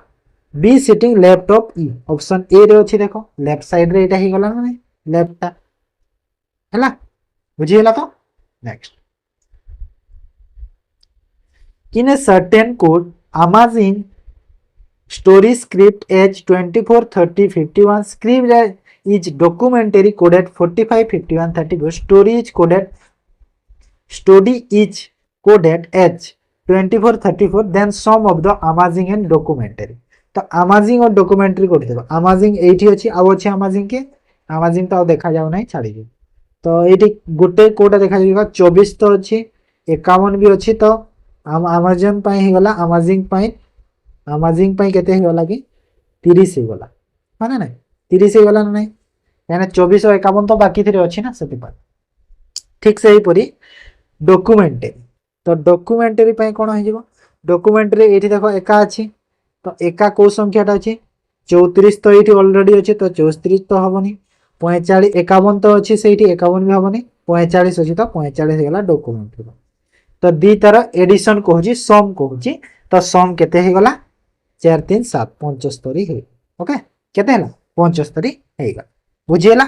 be sitting left of E option A रे अछि देखो लेफ्ट साइड रे एटा ही गला ना लेफ्ट टा हैला बुझी हैला तो next in a certain code Amazon story script age 24 30 51 script is documentary coded 45 51 34 story is coded age 24 34 then sum of the Amazon and documentary तो Amazon और documentary कोड देबो Amazon एठी अछि आउ अछि Amazon के Amazon तो देखा जाउ नै छाडी दे तो एठी गोटे कोडा देखा जाइबा 24 तो अछि 51 भी अछि तो Amazon पाई हे गला Amazon पाई केते हे गला कि 30 हे गला माने नै 30 हे गला नै यानी 24 और 51 तो बाकी थिरे अछि ना सेति पर ठीक से ही परी डॉक्यूमेंटरी तो डॉक्यूमेंटरी पाई कोन हे जिवो डॉक्यूमेंटरी एठी देखो एका अछि तो एका को संख्याटा अछि 34 तो एठी ऑलरेडी अछि तो 34 तो हबनी 45 51 तो अछि सेठी 51 भी हबनी 45 अछि तो 45 हे गला डॉक्यूमेंटरी तो दी तार एडिशन कहूची सम कहूची तो सम केते हे गला 4 3 7 75 हे ओके केते हला 75 हे गला बुझियला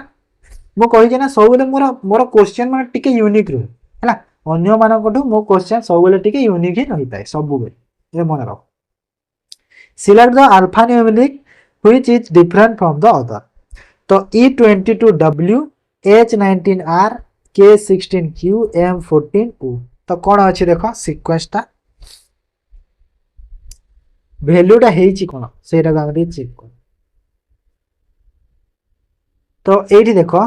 मो कहि जे ना सब बेले मोर क्वेश्चन माने टिके यूनिक रह हला अन्य मानन कोठो मो क्वेश्चन सब बेले टिके यूनिक ही रहिताय सब बेले ए मन रख select the alphanumeric which is different from the other तो E22W H19R K16Q M14U तो कौन अच्छी देखो सीक्वेंसटा वैल्यूटा हेची कोन सेटा गांगरी चेक कर तो एठी देखो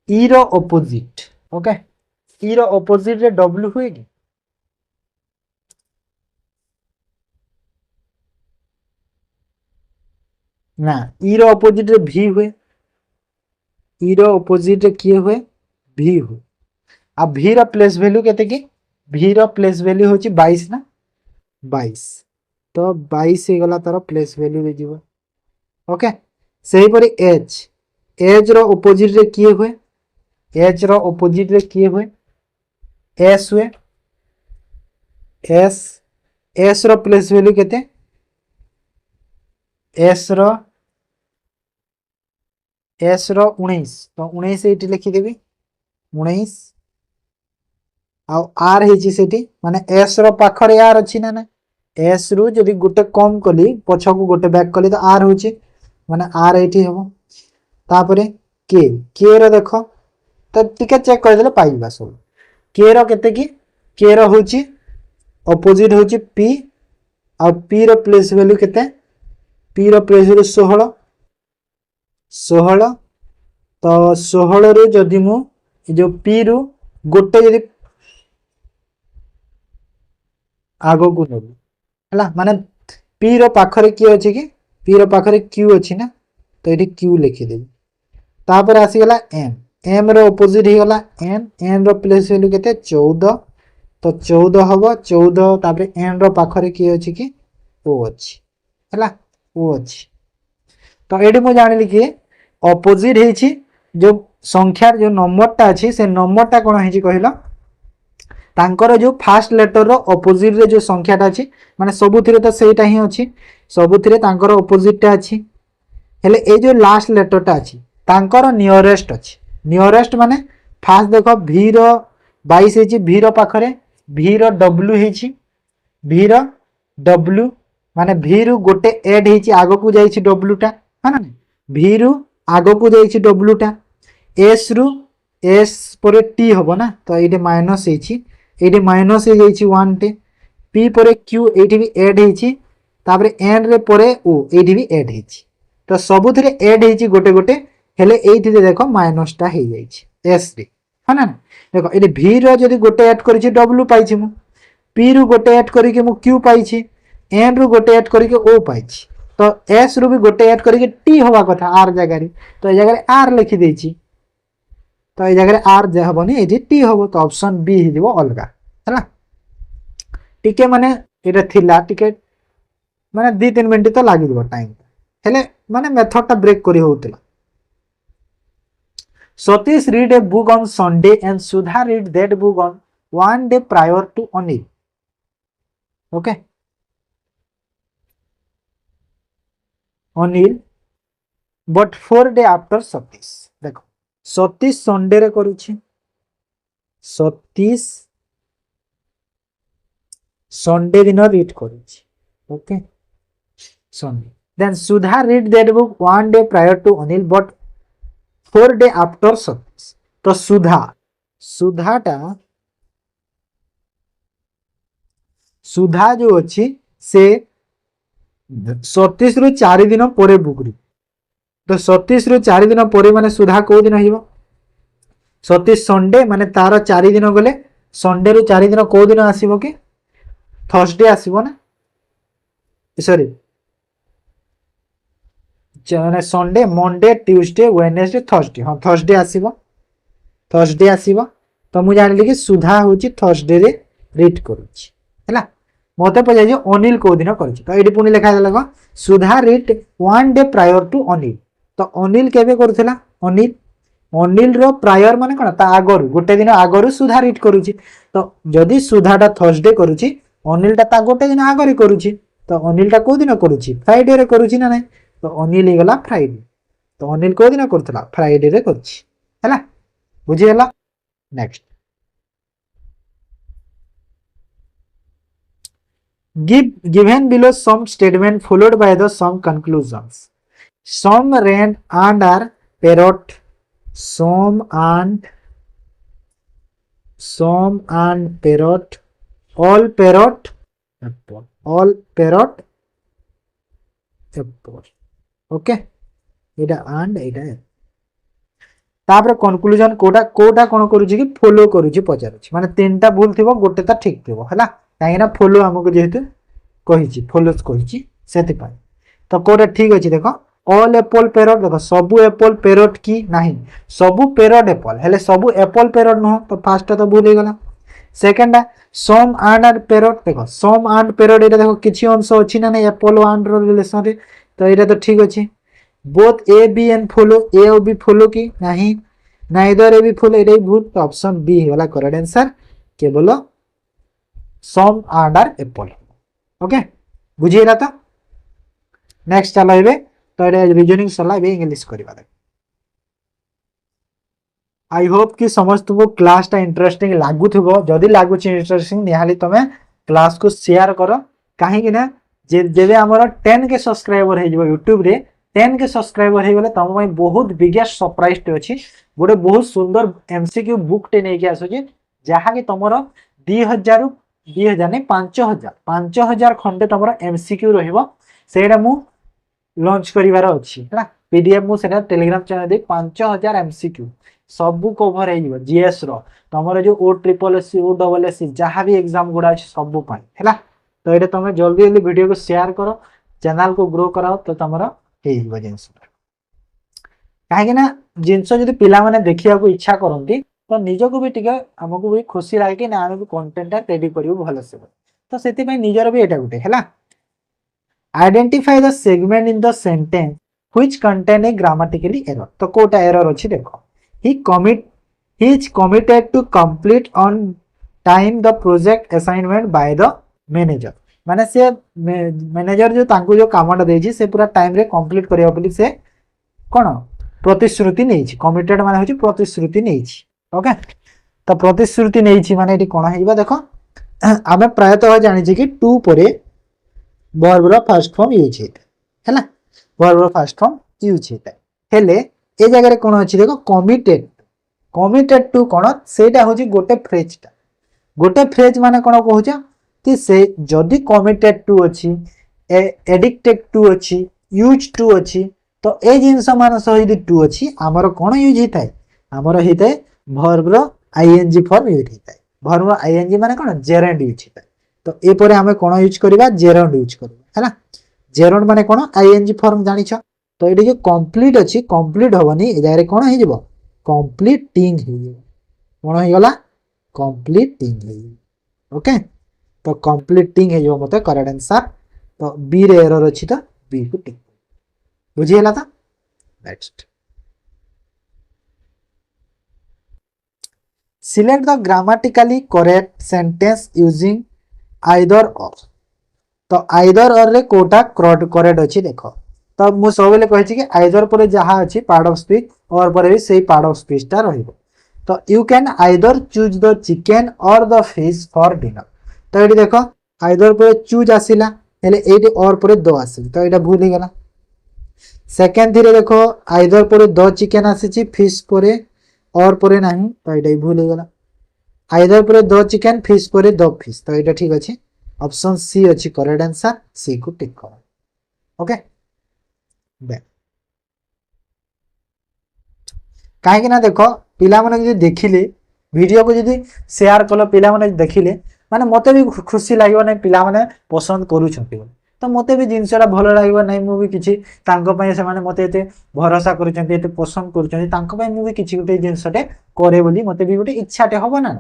ई रो ऑपोजिट ओके ई रो ऑपोजिट रे W हुए कि ना ई रो ऑपोजिट रे V हुए ई रो ऑपोजिट रे की हुए V हुए अब V रो प्लेस वैल्यू केते कि V रो प्लेस वैल्यू होची 22 ना 22 तो 22 हे गला तार प्लेस वैल्यू हे जीवो ओके सही परी H रो ऑपोजिट रे की हुए H रो ऑपोजिट रे की हुए S हुए S रो प्लेस वैल्यू केते S रो 19 तो 19 एठी लिखि देबी 19 आ R हेची सेठी माने S रो पाखरे R अछि ना S रु जदि गोटे कम कली पछ को गोटे बैक कली तो R होची माने R एठी हेबो तापरे K रो देखो तो टिके चेक कर देले पाइबा सब K रो केते की K रो होची ऑपोजिट होची P आ P रो प्लेस वैल्यू केते P रो प्लेस वैल्यू 16 तो 16 रु जदि मु जो P रु गोटे जदि आगो को नेबी हला माने P रो पाखरे की अछि कि P रो पाखरे Q अछि ना तो एठी Q लिखि देबी तापर आसी गला M रो ऑपोजिट ही गला N रो प्लेस वैल्यू केते 14 तो 14 हबो 14 तापर N रो पाखरे की अछि कि O अछि हला O अछि तो एठी मु जानिली कि ऑपोजिट हेछि जो संख्यार जो नंबरटा अच्छी से नंबरटा कौन है कहल तांकर जो फास्ट लेटर रो ऑपोजिट रे जो संख्याटा अच्छी माने सबुथिरे तो सेटा ही अच्छी सबुथिरे तांकर ऑपोजिटटा अच्छी हेले ए जो लास्ट लेटरटा अच्छी तांकर नियरेस्ट अच्छी नियरेस्ट माने फास्ट देखो भी रो 22 है भी रो पाखरे भी रो डब्ल्यू है भी रो डब्ल्यू माने भी रु गोटे एड है आग को जाइए डब्ल्यू टा है ना भी रु आग को जाइए डब्ल्यू टा एस रु एस पर टी हम ना तो ये माइनस ये माइनस हो जाइए वन टे पी पर क्यू ये भी एड होपर एन रे परे ओ ये भी एड हो तो सबुथ एड हो गोटे गोटे हेले ये देख माइनसटा हो जाइए एस रे है ना देख ये भी रि गोटे एड कर डब्ल्यू पाई मु पी रु गोटे एड करके मु क्यू पाई एन रु गोटे एड करके ओ पाई तो एस रु भी गोटे एड करके टी हवा कथा आर जगह तो ये जगह आर लिखी देछि तो ये जगह आर हेनी ये टी हम तो ऑप्शन बी हो अलग है टिके माने ये थिला टिके माने 2-3 मिनट तो लगे टाइम हेले माने मेथड टा ब्रेक करी होउतला Satish read a book on Sunday and Sudha read that book on one day prior to Anil okay Anil but 4 day after Satish देखो सतीश संडे रे करूछि सतीश संडे दिन रीड करूछि okay Sunday then Sudha read that book one day prior to Anil but 4 day after Satish तो सुधाटा सुधा जो अच्छी से सतीश रु 4 दिन पर बुक रू तो सतीश रु 4 दिन पर माने सुधा को दिन हो सतीश संडे माने तार 4 दिन गले संडे रु 4 दिन को दिन आसीबो कि थर्सडे आसीबो ना सॉरी माने Sunday Monday Tuesday Wednesday Thursday हाँ थर्सडे आसीबो तो मु जानिली कि सुधा होची थर्सडे रे रीड करूची हैला मते पजाई अनिल को दिन करूची तो एडी पुनी लिखा देला Sudha read one day prior to Anil तो अनिल केबे करूथला अनिल रो प्रायर माने कोन ता आगरु गोटे दिन आगरु सुधा रीड करूची तो जदी सुधाटा थर्सडे करूची अनिल ता गोटे दिन आगरे करूची तो अनिल टा को दिन करूची फ्राइडे रे करूची ना नहीं तो अनिल गला फ्राइडे तो अनिल को दिन करथला फ्राइडे रे करूची हैला बुझी हैला next given below some statement followed by the some conclusions some rain and are parrot some and parrot all parrot apple okay Etah and एटा तापर कंक्लूजन कोटा कोन करूची कि फॉलो करूची पचारुची माने तीनटा भूल थिबो गोटे ता ठीक थिबो हला काहे ना फॉलो हमको जेहेतु कहिची फॉलोस कहिची सेति पाई तो कोटा ठीक अछि देखो ऑल एप्पल पैरट देखो सबु एप्पल पैरट की नहीं सबु पैरट एप्पल हेले सबु एप्पल पैरट न तो फर्स्ट तो भूल गला सेकंड सम एंड पैरट देखो सम एंड पैरट एटा देखो किछि अंश अछि ना नहीं एप्पल एंड रो रिलेशन रे तो एटा तो ठीक अछि both A B and follow A और बी फॉलो की नहीं नाइदर ए बी फॉलो एटा भूल तो ऑप्शन बी होला करेक्ट आंसर केवल सम एंड आर एप्पल ओके बुझिएला तो नेक्स्ट चलाइबे तो ये रीजनिंग सला बे इंग्लिश करबा दे आई होप कि समस्त को क्लास टा इंटरेस्टिंग लागु थबो जदी लागु छ इंटरेस्टिंग निहाली तमे क्लास को शेयर करो काहे कि ना जेबे हमर 10 के सब्सक्राइबर हे जबो YouTube रे 10 के सब्सक्राइबर हे गेले तम में बहुत बिगेस्ट सरप्राइज टे अछि गोटे बहुत सुंदर एमसीक्यू बुक टे नै के आसो जे जहा कि तमरो 2000 नहीं 5000 खंडे तुम एमसीक्यू रहिबो सेटा मु लॉन्च करिवार अछि हैला पीडीएफ मु सेटा टेलीग्राम चैनल दे 5000 एमसीक्यू सब कवर हे जीएस रो तमरो जो ओ ट्रिपल एससी ओ डबल एससी जहां भी एग्जाम गुडा अछि सब पाई हैला तो एटा तुम जल्दी जल्दी वीडियो को शेयर करो चैनल को ग्रो कराओ तो तमरो हे हिबो जिंस काहे कि ना जिंस जदी पिला माने देखिया को इच्छा करंती तो निजको भी टिके हमको भी खुशी लागे कि ना हम कंटेंट रेडी करियो भलो से तो सेति पय निजर भी एटा गुटे हैला identify the segment in the sentence which contain a grammatically error तो कोटा एरर अछि देखो he is committed to complete on time the project assignment by the manager माने से मैनेजर जो तांको जो कामटा देछि से पूरा टाइम रे कंप्लीट करियो बोली से कोन प्रतिश्रुति नेछि कमिटेड माने होछि प्रतिश्रुति नेछि ओके तो प्रतिश्रुति नेछि माने एटी कोन हेबा देखो आमे प्रायतः जानि छी कि टू परे verb row first form use हेता हैला verb row first form use हेता हेले ए जगह रे कोन अछि देखो कमिटेड टू कोन सेटा होछि गोटे फ्रेज माने कोन कहूछ कि से जदि कमिटेड टू अछि एडिक्टेड टू अछि यूज टू अछि तो ए जिंस मान सह यदि टू अछि हमर कोन यूज हेताय हमर हेताय वर्ब रो आईएनजी फॉर्म यूज हेताय वर्ब रो आईएनजी माने कोन जेरेंड यूज हेताय तो ए परे हमें कोन यूज करबा जेरेंड यूज करबा हैला जेरेंड माने कोन आईएनजी फॉर्म जानि छ तो एडी जे कंप्लीट अछि कंप्लीट होबनी ए जाय रे कोन हे जबो कंप्लीटिंग हे जबो कोन हे गला कंप्लीटिंग हे ओके तो कंप्लीटिंग हे जो मते करेक्ट आंसर तो बी रे एरर अछि तो बी को टिक बुझी हला था next select the grammatically correct sentence using either और तो आइदर और रे कोटा करेक्ट अछि देखो तो मु सबले कहै छी कि आइदर पर जहा अछि पार्ट ऑफ स्पीच और पर भी सेही पार्ट ऑफ स्पीच ता रहिबो तो you can either choose the chicken और द फिश फॉर डिनर तो ये देखो आइदर पर चूज आसिला हेले एटी और पर दो आसिल तो एटा भूल गला सेकंड थिरे देखो आइदर पर दो चिकन आसीची फिश पर और पर नाही तो एटा भूल गला आइदर पर दो चिकन फिश पर दो फिश तो एटा ठीक अछि ऑप्शन सी अछि करेक्ट आंसर सी को टिक करो ओके बे काहे कि ना देखो पिला माने जे देखिले वीडियो को जदी शेयर कलो पिला माने देखिले माने मते भी खुशी लागो नै पिला माने पसंद करू छथि तो मते भी जिंसरा भलो लागो नै मु भी किछि तांको पय से माने मते एते भरोसा करू छथि एते पसंद करू छथि तांको पय मु भी किछि गोटे जिंसटे करे बोली मते भी गोटे इच्छाटे होबो ना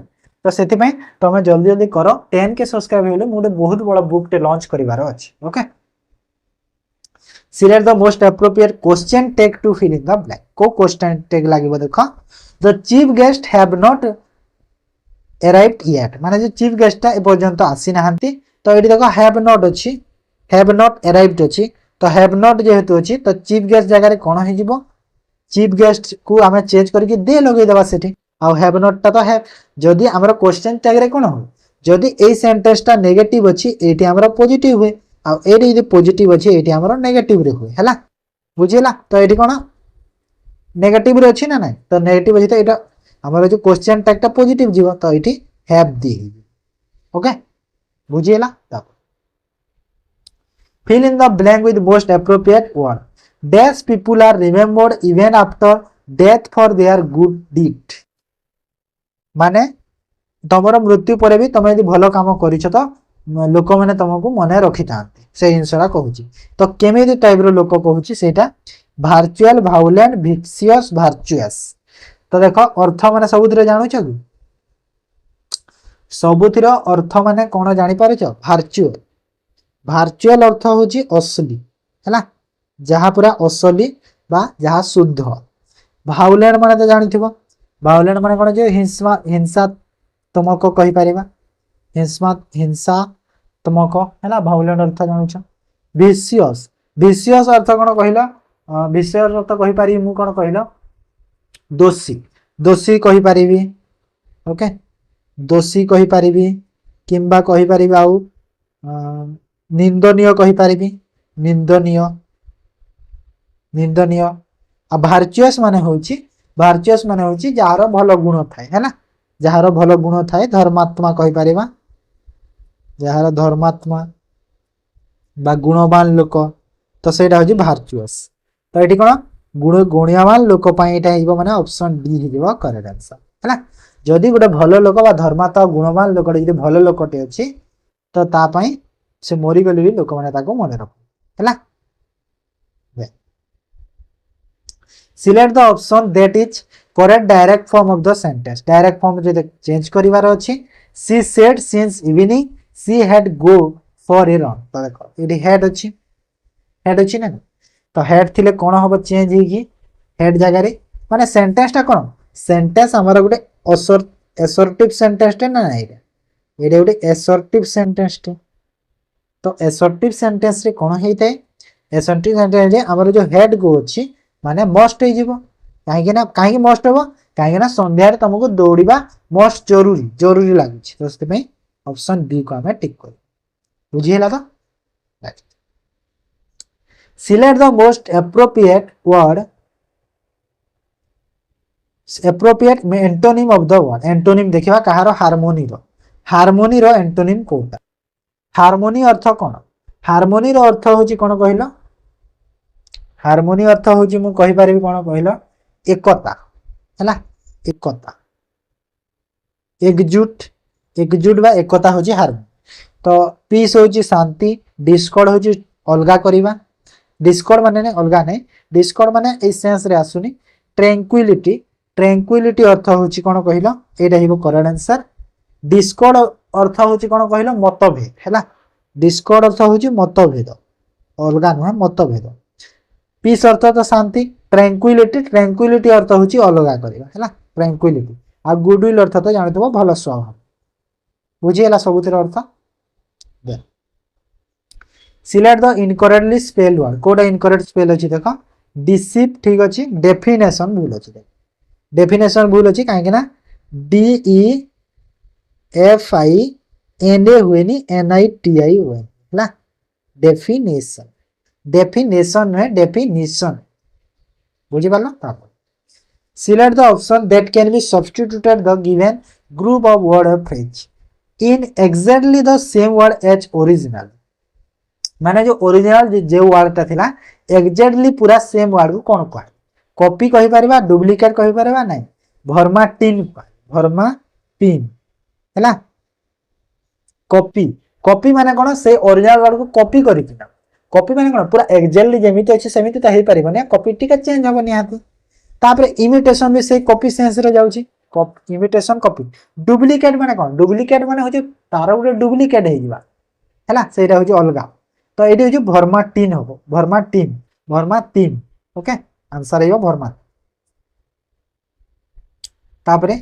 तो सेति पय तमे जल्दी जल्दी करो 10 के सब्सक्राइब होले मु बहुत बड़ा बुक टे लॉन्च करिवार अछि okay select the most appropriate question tag to fill in the blank को क्वेश्चन टेक लागबो देखो the chief guest have not arrived yet माने जो चीफ गेस्ट ता ए पर्यंत आसी नाहंती तो एडी देखो हैव नॉट अछि हैव नॉट अराइव्ड अछि तो हैव नॉट जेहेतु अछि तो चीफ गेस्ट जगह रे कोन हे जिवो चीफ गेस्ट को हमें चेंज करके दे लगे देबा सेठी आ हैव नॉट ता तो है जदी हमर क्वेश्चन टैग रे कोन हो जदी ए सेंटेंस ता नेगेटिव अछि एटी हमर पॉजिटिव हुए आ एटी यदि पॉजिटिव अछि एटी हमर नेगेटिव रे हुए हला बुझिला तो एटी कोन नेगेटिव रे अछि ना नै तो नेगेटिव अछि तो एटा हमर जो क्वेश्चन टैग ता पॉजिटिव जीवो तो एटी हैव दी ओके बुझिला तब fill in the blank with most appropriate word dash people are remembered even after death for their good deed माने तमरो मृत्यु परे भी तमे यदि भलो काम करिछ तो लोक माने तमको मने रखि थांती से हिंसरा कहूची तो केमिति टाइप रो लोक कहूची सेटा वर्चुअल वायलेंट विशियस वर्चुअस तो देखो अर्थ माने सबुथिरे जानु छ सबुथिरो अर्थ माने कोन जानि पारे छ वर्चुअल वर्चुअल अर्थ होची असली हैला जहा पूरा असली बा जहा शुद्ध वायलेंट माने तो जानिथिबो वायलेंट माने कोन जे हिंसा तुमको कहि परिबा हिंसा तुमको हैला वायलेंट अर्थ जानु छ विशियस अर्थ कोन कहिला विशियस अर्थ कहि पारि मु कोन कहिला दोषी कहि परिबी ओके दोषी कहि परिबी किंबा कहि परिबी आउ निंदनीय कहि परिबी निंदनीय आ वर्चुअस माने होची जहार भलो गुण थाए हैला जहार भलो गुण थाए धर्मात्मा कहि परिबा जहार धर्मात्मा बा गुणवान लोक तो सेटा होची वर्चुअस तो एठी कोन गुणवान लोक पय एटा हिबो माने ऑप्शन डी हिबो करेक्ट आंसर हैला जदी गोटे भलो लोक बा धर्मात्मा गुणवान लोक जदी भलो लोकटे अछि तो ता पय से मोरी गली भी लोक माने ताको मने रखो हैला select the option that is correct direct form of the sentence direct form जे चेंज करिवार अछि she said since evening she had go for a run तो देखो इडी हैड अछि ना तो हेड थिले कोन होबो चेंज हिगी हेड जगह रे माने सेंटेंस ता कोन सेंटेंस हमर गोटे असर्टिव सेंटेंस टे ना नाही एटा गोटे असर्टिव सेंटेंस टे तो असर्टिव सेंटेंस रे कोन हेइते असर्टिव सेंटेंस रे हमर जो हेड को अछि माने मस्ट हे जीवो काहे मस्ट हो काहे ना संध्या रे तुमको दौड़ीबा मस्ट जरूरी लागु छी तो से ऑप्शन बी को हमें टिक कर बुझी हैला तो select the most appropriate word appropriate antonym of the word antonym देखिबा कहारो हार्मोनी रो एंटोनिम कोटा हार्मोनी अर्थ कोन हार्मोनी रो अर्थ होची कोन कहिलो हार्मोनी अर्थ होची मु कहि पारिबी कोन कहिलो एकता हैला एकता एकजुट बा एकता होची हार्मोनी तो पीस होची शांति डिस्कॉर्ड होची अलगा करिबा डिस्कॉर्ड माने ने अलगा नै डिस्कॉर्ड माने ए सेंस रे आसुनी ट्रैंक्विलिटी अर्थ होची कोन कहिलो एटा हिबो करेक्ट आंसर डिस्कॉर्ड अर्थ होची कोन कहिलो मतभेद हैला डिस्कॉर्ड अर्थ होची मतभेद अलगा न मतभेद पीस अर्थ तो शांति ट्रैंक्विलिटी अर्थ होची अलगा करिबा हैला ट्रैंक्विलिटी आ गुडविल अर्थ तो जानथबो भलो स्वभाव बुझिएला सबुतिर अर्थ select the incorrectly spelled word कोडा इनकरेक्ट स्पेल अछि देखो डिसीव ठीक अछि डेफिनेशन भूल अछि डेफिनेशन भूल अछि काहे ना D E F I N A हुएनी एन आई टी आई हुए ना डेफिनेशन है डेफिनेशन बुझि पालो तापर select the option that can be substituted the given group of word और phrase in exactly the same word as original माने जो ओरिजिनल जो वर्ड ता थिला एग्जैक्टली पूरा सेम वर्ड को कोन कहै कॉपी कहि परबा डुप्लीकेट कहि परबा नै भरमाटिन हैला कॉपी माने कोन से ओरिजिनल वर्ड को कॉपी करि किना कॉपी माने कोन पूरा एग्जैक्टली जेमिति अछि सेमिति ता हेइ परिबो नै कॉपी टिका चेंज होबो नै हाथी तापर इमिटेशन भी से कॉपी सेंस रे जाउची इमिटेशन कॉपी डुप्लीकेट माने कोन डुप्लीकेट माने होचे तार गुटे डुप्लीकेट हे जिबा हैला सेटा होचे अलगा तो एडी होचे भरमाटिन होबो भरमाटिन ओके आंसर हेबो भरमा तापरे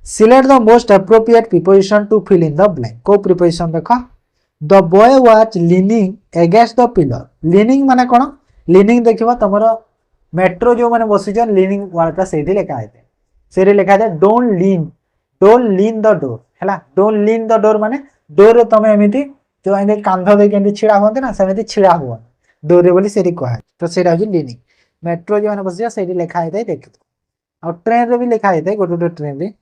select the most appropriate preposition to fill in the blank को प्रीपोजिशन देखो the boy was leaning against the pillar leaning माने कोन लीनिंग देखिबो तमरो मेट्रो जो माने बसिजन लीनिंग वाला सेठी लेखा आइते सेरे लेखा है डोंट लीन द डोर हैला डोंट लीन द डोर माने डोर रे तमे एमिति जो एने कांध दे केंति छिड़ा होते ना सेमिति छिड़ा हो डोर रे बोली सेरी कहै तो सेरा हो लीनिंग मेट्रो जो माने बसिया सेठी लेखा आइते देखि और ट्रेन रे भी लेखा आइते गोटे ट्रेन रे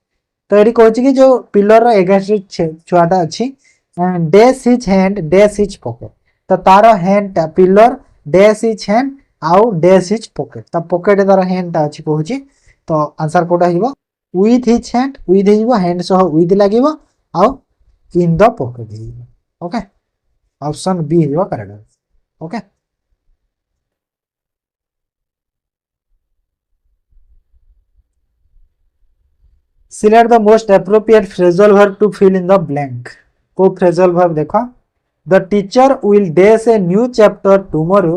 तो एडी कहछि कि जो पिलर रो अगेंस्ट छुआटा अछि dash his hand dash his pocket तो तारो हैंड पिलर डैश हिज हैंड आउ डैश हिज पॉकेट ता पॉकेट तारो हैंड ता अछि कहछि तो आंसर कोटा हिबो विथ हिज हैंड विथ हिबो हैंड सह विथ लागिबो आउ इन द पॉकेट हिबो ओके ऑप्शन बी हिबो correct okay select the most appropriate phrasal verb to fill in the blank को फ्रेजल वर्ब देखो the teacher will dash a new chapter tomorrow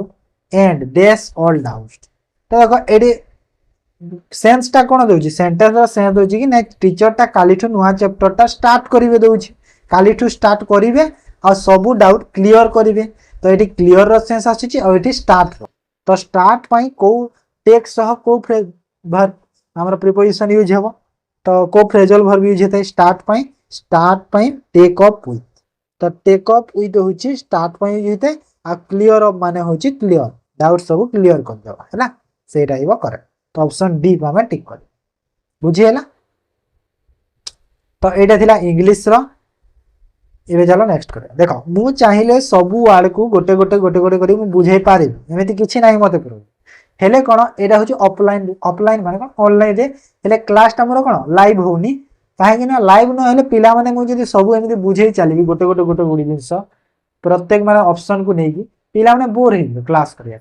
and dash all doubts तो देखो एडी सेंस टा कोन दोछि सेंटेंस रा सेंस दोछि कि नै टीचर टा कालीठु नुवा चैप्टर टा स्टार्ट करिवे दोछि कालीठु स्टार्ट करिवे आ सब डाउट क्लियर करिवे तो एटी क्लियर रो सेंस आछि आ एटी स्टार्ट रो तो स्टार्ट पई को टेक सह को फ्रेज वर्ब हमर प्रीपोजिशन यूज हेबो तो को फ्रेजल वर्ब यूज हेतै स्टार्ट पई टेक अप विथ तो टेक अप विथ होछि स्टार्ट पई यूज हेतै आ क्लियर अप माने होछि क्लियर डाउट सब क्लियर कर देबा हैला सेटा हिबो करेक्ट तो ऑप्शन डी को हमें टिक कर बुझी है ना तो एटा थिला इंग्लिश रो एबे चलो नेक्स्ट करे देखो मु चाहिले सब वर्ड को गोटे करी मु बुझाई पारे एमिति किछि नाही मते करू हेले कोन एटा होची ऑफलाइन माने कोन ऑनलाइन रे हेले क्लास टा मोर कोन लाइव होनी काहे कि ना लाइव न हेले पिला माने मु जदी सब एमिति बुझाई चली गोटे गुडी जिंस प्रत्येक माने ऑप्शन को नेकी पिला माने बोर हे क्लास करिया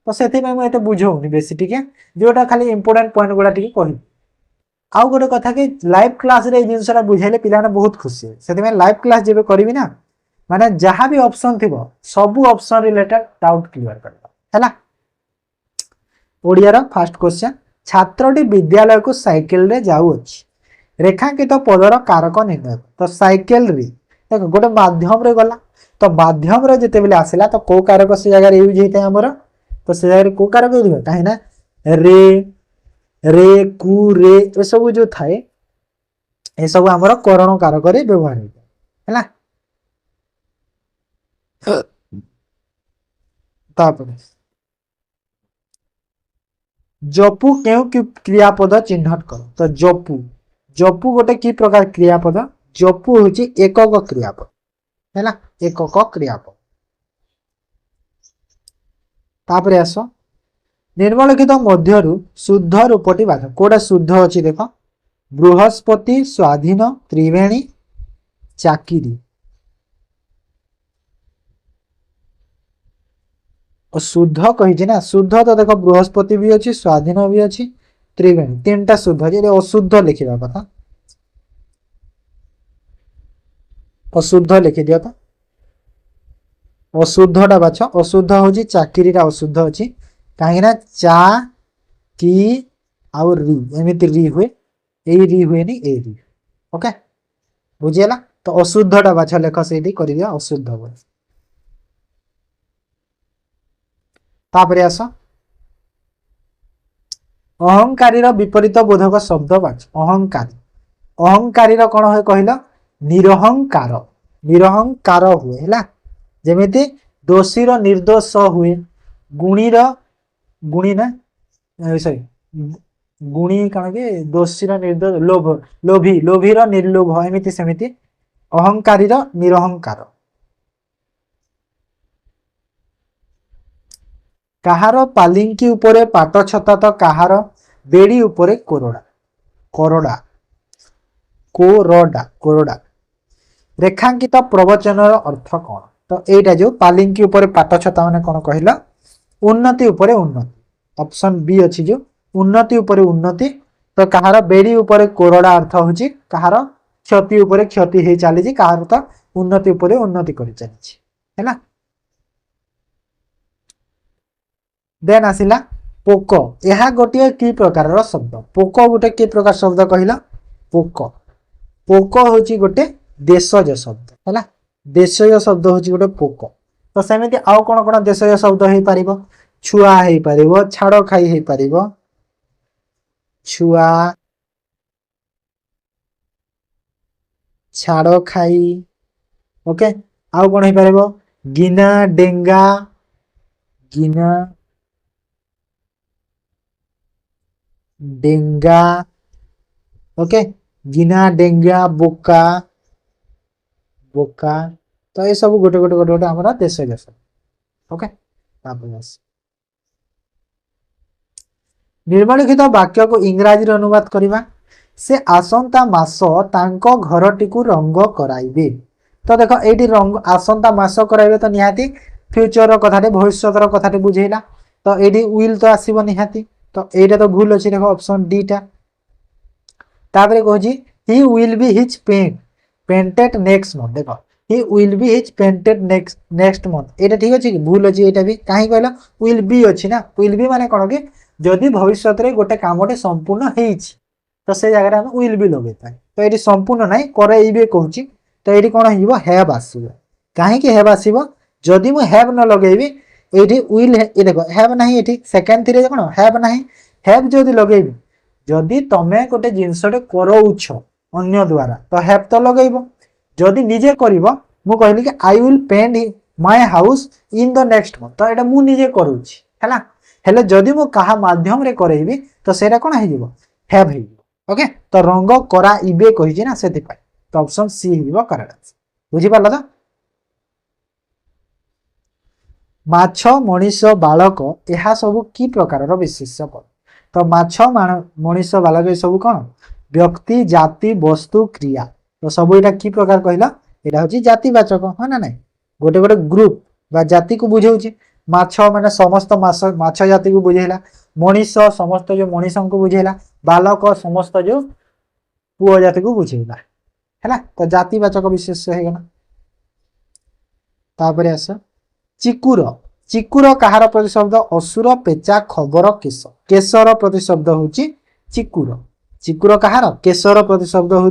तो सेथि में मैं एते बुझौनी बेसी टिके जोटा खाली इंपोर्टेंट पॉइंट गुडा टिके कहि आउ गोटे कथा कि लाइव क्लास रे जिंसरा बुझाइले पिला ने बहुत खुशी है सेथि में लाइव क्लास जेबे करबी ना माने जहां भी ऑप्शन थिबो सब ऑप्शन रिलेटेड डाउट क्लियर करबा हैला ओडिया रो फर्स्ट क्वेश्चन छात्रटी विद्यालय को साइकेल रे जाउछि रेखांकित पदर कारक निर्णय तो साइकेल रे देखो गोटे माध्यम रे गला तो माध्यम रे जेते बेले आसिला तो को कारक से जगह रे यूज हेते हमर तो से जगह को कारक यूज काहे ना रे रे कु रे ए सब जो थाए ए सब हमर करण कारक रे व्यवहार हेते हैला तापर जपु केउ कि क्रियापद चिन्हट कर तो जपु जपु गोटे की प्रकार क्रियापद जपु होची एकक क्रियापद हैला एकक क्रियापद तापर आस निम्नलिखित मध्यरु शुद्ध रूपटी बाध कोडा शुद्ध अछि देखो बृहस्पति स्वाधीन त्रिवेणी चाकिरी शुद्ध कही ना शुद्ध तो देखो बृहस्पति भी अच्छी स्वाधीन भी अच्छी त्रिवेणी तीन टा शुद्ध जे अशुद्ध लिखा कथा अशुद्ध लिखि दियो तो अशुद्धटा बाछ अशुद्ध होची चाकिरीटा अशुद्ध अछि काहे ना चा की आउ री एमिति री हुए ए री हुए नी ए री ओके बुझियला तो अशुद्धटा बाछ लेख सेठी करि दियो अशुद्ध बोल तापर आस अहंकारी विपरीत बोधक शब्द बाच अहंकारी अहंकारी कौन हुए कहल निरहंकार निरहंकार हुए है जमीती दोषी निर्दोष हुए गुणी गुणी ना सॉरी गुणी कौन कि दोषी निर्दोष लोभ लोभी लोभीर निर्लोभ एमती सेमती अहंकारी निरहंकार कहार पालिंकी उपरे पाट छता तो कहार बेड़ी उपरे कोरडा कोरडा कोरडा कोरडा रेखांकित प्रवचनर अर्थ कौन तो एटा जो पालिंकी उपरे पाट छता माने कौन कहला उन्नति उपरे उन्नति ऑप्शन बी अछि जो उन्नति उपरे उन्नति तो कहार बेड़ी उपरे कोरडा अर्थ होची कहार क्षति उपरे क्षति हे चली कहार तो उन्नति उपरे उन्नति करि चली हैला देन आसिला पोक यह गोटे कि प्रकार शब्द पोक गोटे कि प्रकार शब्द कहला पोक पोक होची गोटे देशज शब्द है देशज शब्द होची गोटे पोक तो सेमिति आउ कोन कोन देशज शब्द हे पारिबो छुआ हे पारिबो छाड़ खाई हे पारिबो छुआ छाड़ खाई ओके आउ कोन हे पारिबो गिना डेंगा गिना डेंगा ओके गिना डेंगा बोका बोका तो ये सब गोटे गोटे गोटे गोटे हमारा देश देश ओके निर्माणित वाक्य को इंग्राजी अनुवाद करवा से आसंता मास तांको घरटी को रंग कराइबे तो देखो ये रंग आसंता मास कराइबे तो निहाती फ्यूचर कथाटे भविष्य कथाटे बुझेला तो ये विल तो आसीबो निहाती तो एटा तो भूल अच्छी देखो ऑप्शन डी टा तापरे कहजी he will be his painted next month देखो he will be his painted next month एटा ठीक अछि कि भूल अछि एटा भी काहे कहला विल बी अछि ना विल बी माने कोन कि जदि भविष्य रे गोटे कामटे संपूर्ण हेछि तो से जगह हम विल बी लगे पाए तो एटी संपूर्ण नाही करैबे कहूची तो एटी कोन हिबो हैव आसीबो काहे कि हैव आसीबो जदि मु हैव न लगेबी एठी विल ए देखो हैव नाही एठी सेकंड थ्री कोन हैव नाही हैव जदि लगेबी जदि तमे गोटे जिंसटे करौछ अन्य द्वारा तो हैव तो लगेबो जदि निजे करबो मु कहली कि I will paint my house in the next month तो एटा मु निजे करूछि हैला हेले जदि मु कहा माध्यम रे करैबी तो सेटा कोन हेजिबो हैव हेजिबो ओके तो रंग कराइबे कहिजे ना सेति पाई तो ऑप्शन सी हेजिबो करेक्ट आंसर बुझि पाला तो माछ मनीष बालक यह सब कि प्रकार विशेष्य पद तो माछ मनीष बालक ये सब कौन व्यक्ति जाति वस्तु क्रिया तो सब यहाँ कि प्रकार कहला यहाँ हूँ जातिवाचक हाँ ना नहीं गोटे गोटे ग्रुप बा जाति को बुझे माछ माने समस्त माछ जाति को बुझेला मनीष समस्त जो मनीष को बुझेला बालक समस्त जो पुओ जाति को बुझेला है तो जातिवाचक विशेष्य है तापर आस चिकुर चिकुर कहार प्रतिशब्द असुर पेचा खबर केश केशर प्रतिशब्द हूँ चिकुर चिकुर कहार केशर प्रतिशब्द हूँ